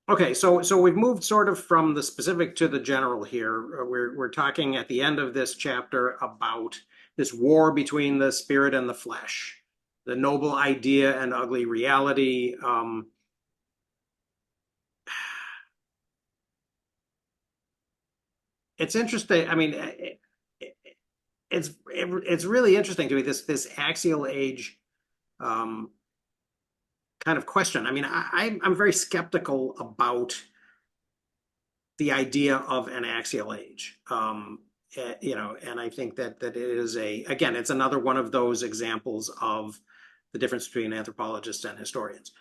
okay, so we've moved sort of from the specific to the general here. We're talking at the end of this chapter about this war between the spirit and the flesh, the noble idea and ugly reality. It's interesting. I mean, it's really interesting to me, this axial age kind of question. I mean, I'm very skeptical about the idea of an axial age. You know, and I think that it is again, it's another one of those examples of the difference between anthropologists and historians.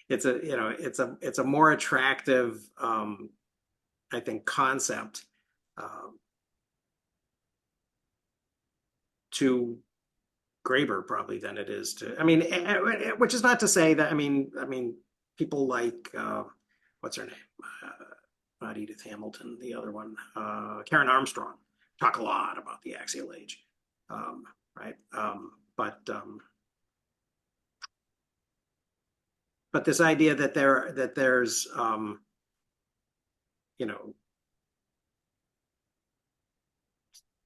It's a more attractive, I think, concept to Graeber probably than it is to, I mean, which is not to say that, I mean, people like, what's her name? Not Edith Hamilton, the other one, Karen Armstrong, talk a lot about the axial age, right? But this idea that there's, you know,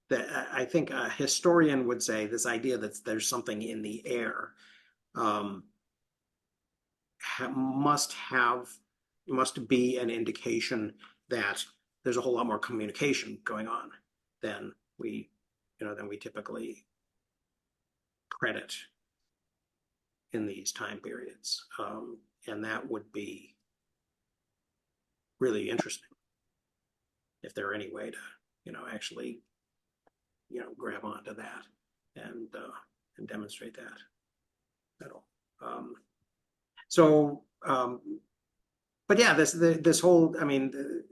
that I think a historian would say this idea that there's something in the air must be an indication that there's a whole lot more communication going on than we typically credit in these time periods. And that would be really interesting if there were any way to, actually, grab onto that and demonstrate that at all. But yeah, this whole, I mean,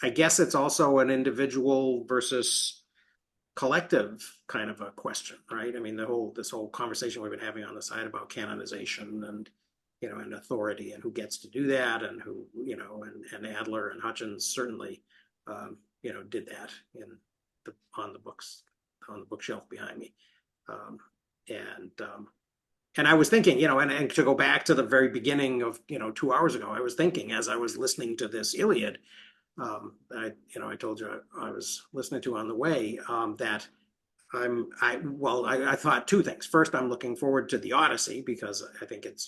I guess it's also an individual versus collective kind of a question, right? I mean, this whole conversation we've been having on the side about canonization and, and authority and who gets to do that and who, and Adler and Hutchins certainly, did that on the bookshelf behind me. And I was thinking, and to go back to the very beginning of, 2 hours ago, I was thinking as I was listening to this Iliad, I told you I was listening to on the way, that I thought two things. First, I'm looking forward to the Odyssey because I think it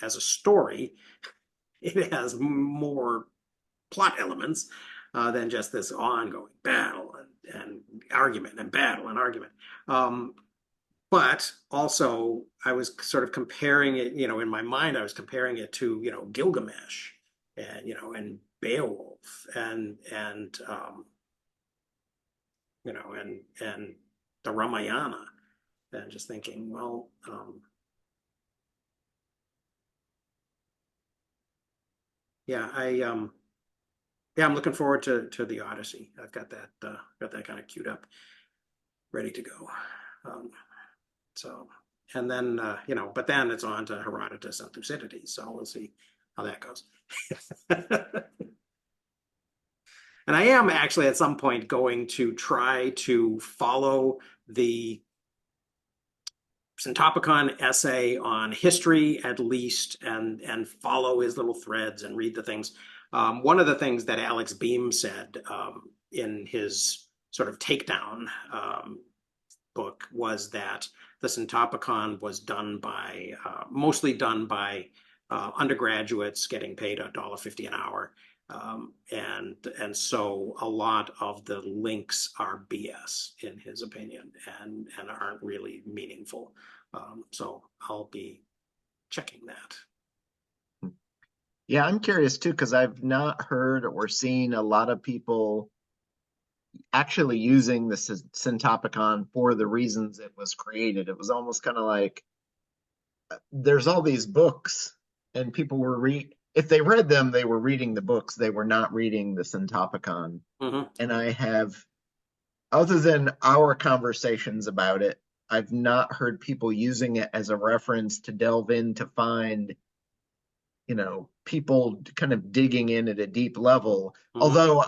as a story, it has more plot elements than just this ongoing battle and argument and battle and argument. But also, I was sort of comparing it, in my mind, I was comparing it to, Gilgamesh and, and Beowulf and the Ramayana, and just thinking, well, I'm looking forward to the Odyssey. I've got that kind of queued up, ready to go. And then, but then it's on to Herodotus and Thucydides. So we'll see how that goes. And I am actually at some point going to try to follow the Syntopicon essay on history at least, and follow his little threads and read the things. One of the things that Alex Beam said in his sort of takedown book was that the Syntopicon was mostly done by undergraduates getting paid $1.50 an hour, And so a lot of the links are BS in his opinion and aren't really meaningful. So I'll be checking that. Yeah, I'm curious too, because I've not heard or seen a lot of people actually using the Syntopicon for the reasons it was created. It was almost kind of like there's all these books, and people were if they read them, they were reading the books. They were not reading the Syntopicon. Mm-hmm. And I have, other than our conversations about it, I've not heard people using it as a reference to delve in to find, people kind of digging in at a deep level. Mm-hmm. Although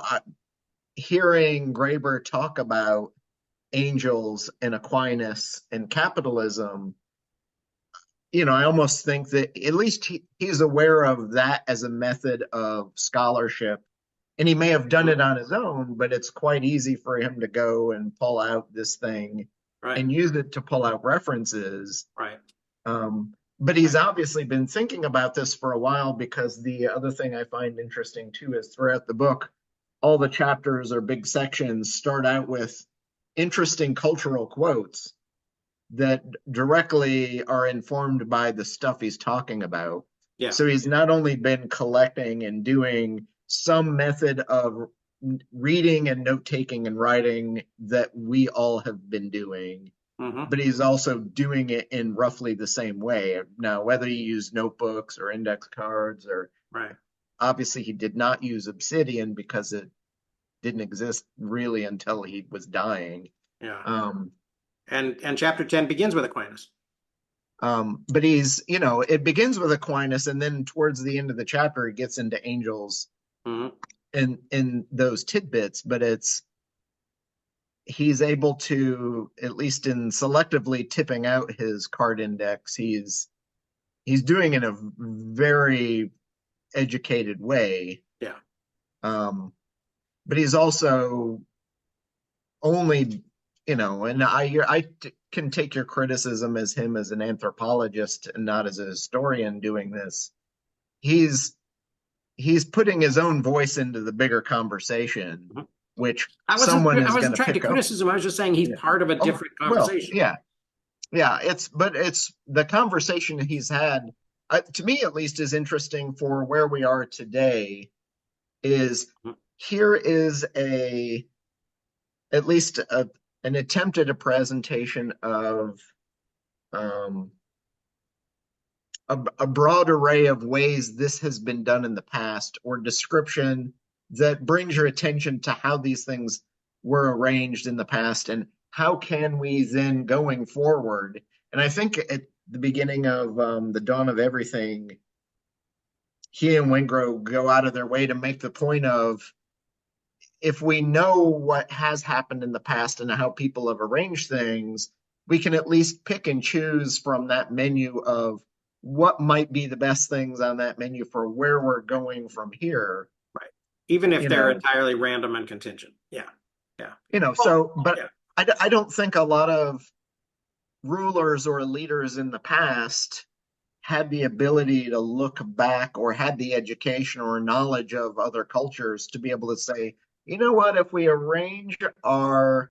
hearing Graeber talk about angels and Aquinas and capitalism, I almost think that at least he's aware of that as a method of scholarship. And he may have done it on his own, but it's quite easy for him to go and pull out this thing and use it to pull out references. Right. But he's obviously been thinking about this for a while, because the other thing I find interesting too is throughout the book, all the chapters or big sections start out with interesting cultural quotes that directly are informed by the stuff he's talking about. Yeah. So he's not only been collecting and doing some method of reading and note taking and writing that we all have been doing, but he's also doing it in roughly the same way. Now, whether you use notebooks or index cards or obviously he did not use Obsidian because it didn't exist really until he was dying. Yeah. And chapter 10 begins with Aquinas. But he's, it begins with Aquinas, and then towards the end of the chapter, it gets into angels and in those tidbits. But he's able to, at least in selectively tipping out his card index, he's doing it in a very educated way. Yeah. But he's also only, and I can take your criticism as him as an anthropologist and not as a historian doing this. He's putting his own voice into the bigger conversation, which someone is going to pick up. Criticism. I was just saying he's part of a different conversation. Well, yeah. It's the conversation he's had, to me at least, is interesting for where we are today. Is here is at least an attempt at a presentation of a broad array of ways this has been done in the past, or description that brings your attention to how these things were arranged in the past and how can we then going forward. And I think at the beginning of The Dawn of Everything, he and Wengrow go out of their way to make the point of, if we know what has happened in the past and how people have arranged things, we can at least pick and choose from that menu of what might be the best things on that menu for where we're going from here. Right. Even if they're entirely random and contingent. Yeah. Yeah. I don't think a lot of rulers or leaders in the past had the ability to look back or had the education or knowledge of other cultures to be able to say, you know what, if we arrange our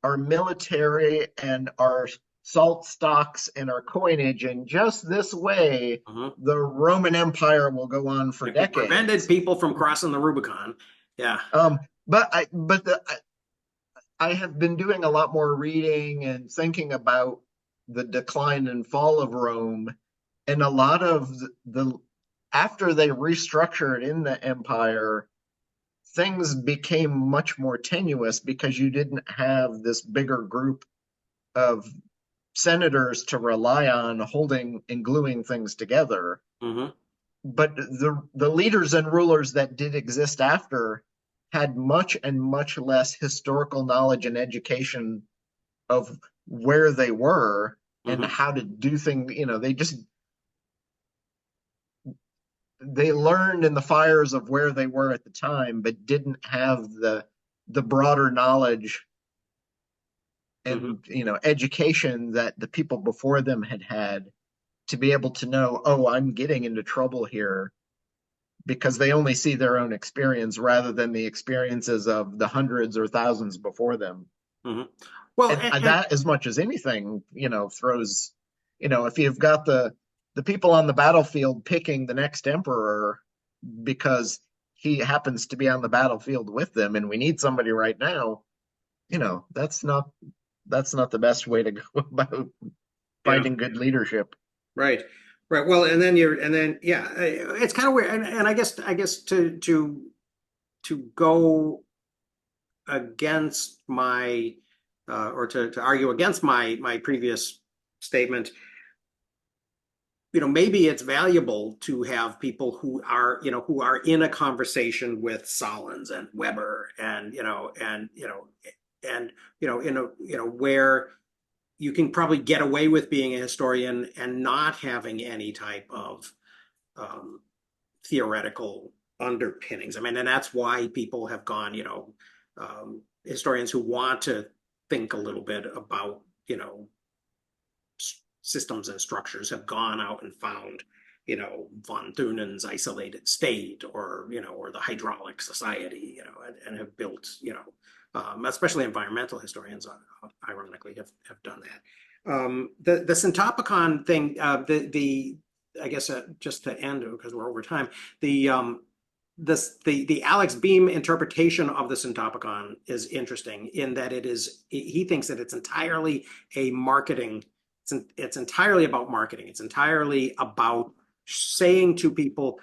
military and our salt stocks and our coinage in just this way, the Roman Empire will go on for decades. Prevented people from crossing the Rubicon. Yeah. I have been doing a lot more reading and thinking about the decline and fall of Rome, and a lot of after they restructured in the empire, things became much more tenuous because you didn't have this bigger group of senators to rely on holding and gluing things together. But the leaders and rulers that did exist after had much and much less historical knowledge and education of where they were and how to do things. They learned in the fires of where they were at the time, but didn't have the broader knowledge and education that the people before them had to be able to know, oh, I'm getting into trouble here because they only see their own experience rather than the experiences of the hundreds or thousands before them. Mhm. Well, And that, as much as anything, throws, if you've got the people on the battlefield picking the next emperor because he happens to be on the battlefield with them, and we need somebody right now, that's not the best way to go about finding good leadership. right. Right. Well, yeah, it's kind of weird. And I guess to go against my or to argue against my previous statement, maybe it's valuable to have people who are in a conversation with Solons and Weber and where you can probably get away with being a historian and not having any type of theoretical underpinnings. I mean, and that's why people have gone, historians who want to think a little bit about, systems and structures have gone out and found, von Thunen's isolated state or the hydraulic society, and have built, especially environmental historians, ironically, have done that. The Syntopicon thing, I guess just to end because we're over time, the Alex Beam interpretation of the Syntopicon is interesting in that he thinks that it's entirely a marketing. It's entirely about marketing. It's entirely about saying to people,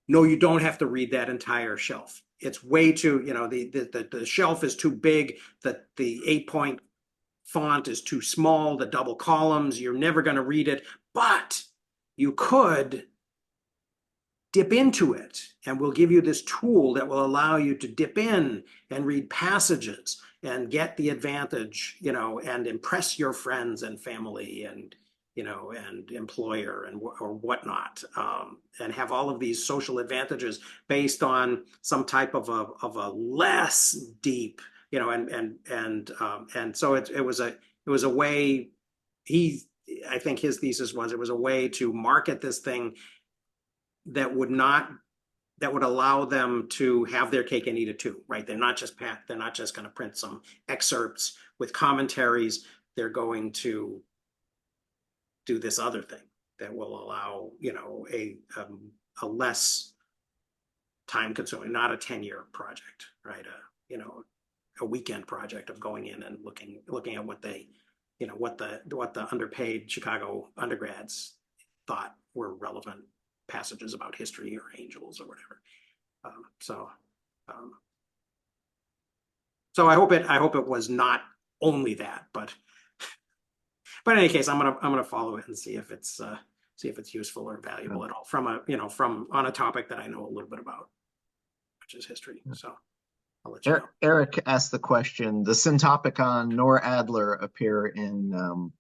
no, you don't have to read that entire shelf. It's way too, the shelf is too big, that the 8-point font is too small, the double columns, you're never going to read it, but you could dip into it, and we'll give you this tool that will allow you to dip in and read passages and get the advantage, and impress your friends and family and, and employer or whatnot, and have all of these social advantages based on some type of a less deep, and so it was a way. I think his thesis was it was a way to market this thing that would allow them to have their cake and eat it too, right? They're not just going to print some excerpts with commentaries. They're going to do this other thing that will allow, a less time consuming, not a 10-year project, right? A weekend project of going in and looking at what they, what the underpaid Chicago undergrads thought were relevant passages about history or angels or whatever. So I hope it was not only that, but in any case, I'm gonna follow it and see if it's useful or valuable at all from on a topic that I know a little bit about, which is history. So I'll let you know. Eric asked the question: the Syntopicon nor Adler appear in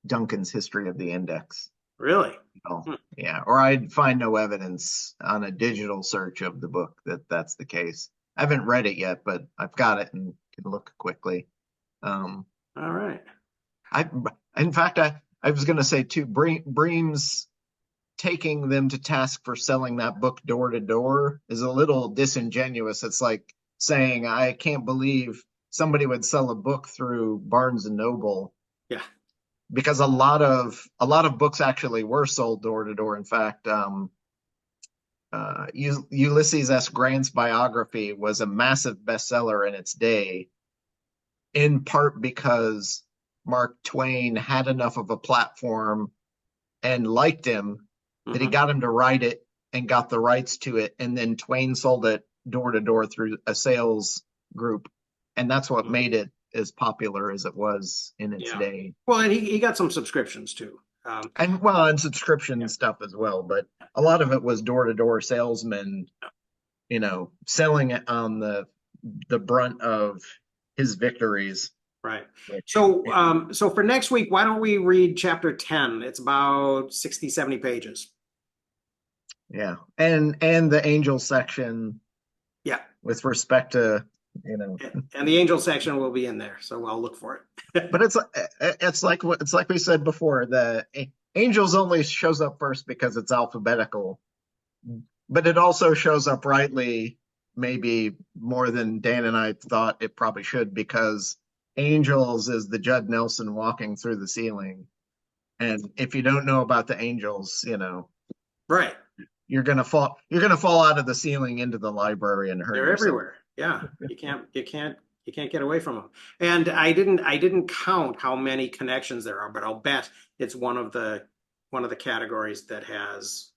Duncan's History of the Index. Really? Oh, yeah. Or I'd find no evidence on a digital search of the book that that's the case. I haven't read it yet, but I've got it and can look quickly. All right. In fact, I was going to say too, Bream's taking them to task for selling that book door to door is a little disingenuous. It's like saying, I can't believe somebody would sell a book through Barnes and Noble. Yeah. Because a lot of books actually were sold door to door. In fact, Ulysses S. Grant's biography was a massive bestseller in its day, in part because Mark Twain had enough of a platform and liked him that he got him to write it and got the rights to it, and then Twain sold it door to door through a sales group, and that's what made it as popular as it was in its day. Well, and he got some subscriptions too. And subscription stuff as well, but a lot of it was door to door salesmen, selling it on the brunt of his victories. Right. So for next week, why don't we read chapter 10? It's about 60, 70 pages. Yeah. And the angel section. Yeah. With respect to, and the angel section will be in there, so I'll look for it. But it's like we said before, the angels only shows up first because it's alphabetical. but it also shows up rightly, maybe more than Dan and I thought it probably should, because angels is the Judd Nelson walking through the ceiling. And if you don't know about the angels, Right. you're gonna fall out of the ceiling into the library and hurt They're yourself. everywhere. Yeah. You can't get away from them. And I didn't count how many connections there are, but I'll bet it's one of the categories that has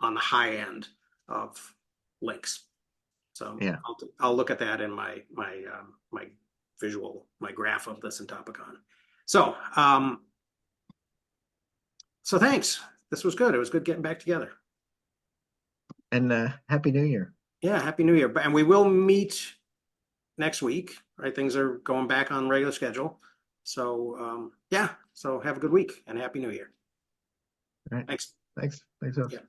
on the high end of links. So Yeah. I'll look at that in my graph of this in Topicon. So so thanks. This was good. It was good getting back together. And Happy New Year. Yeah, Happy New Year. And we will meet next week, right? Things are going back on regular schedule. So yeah, so have a good week and Happy New Year. All right. Thanks. Thanks. Yeah.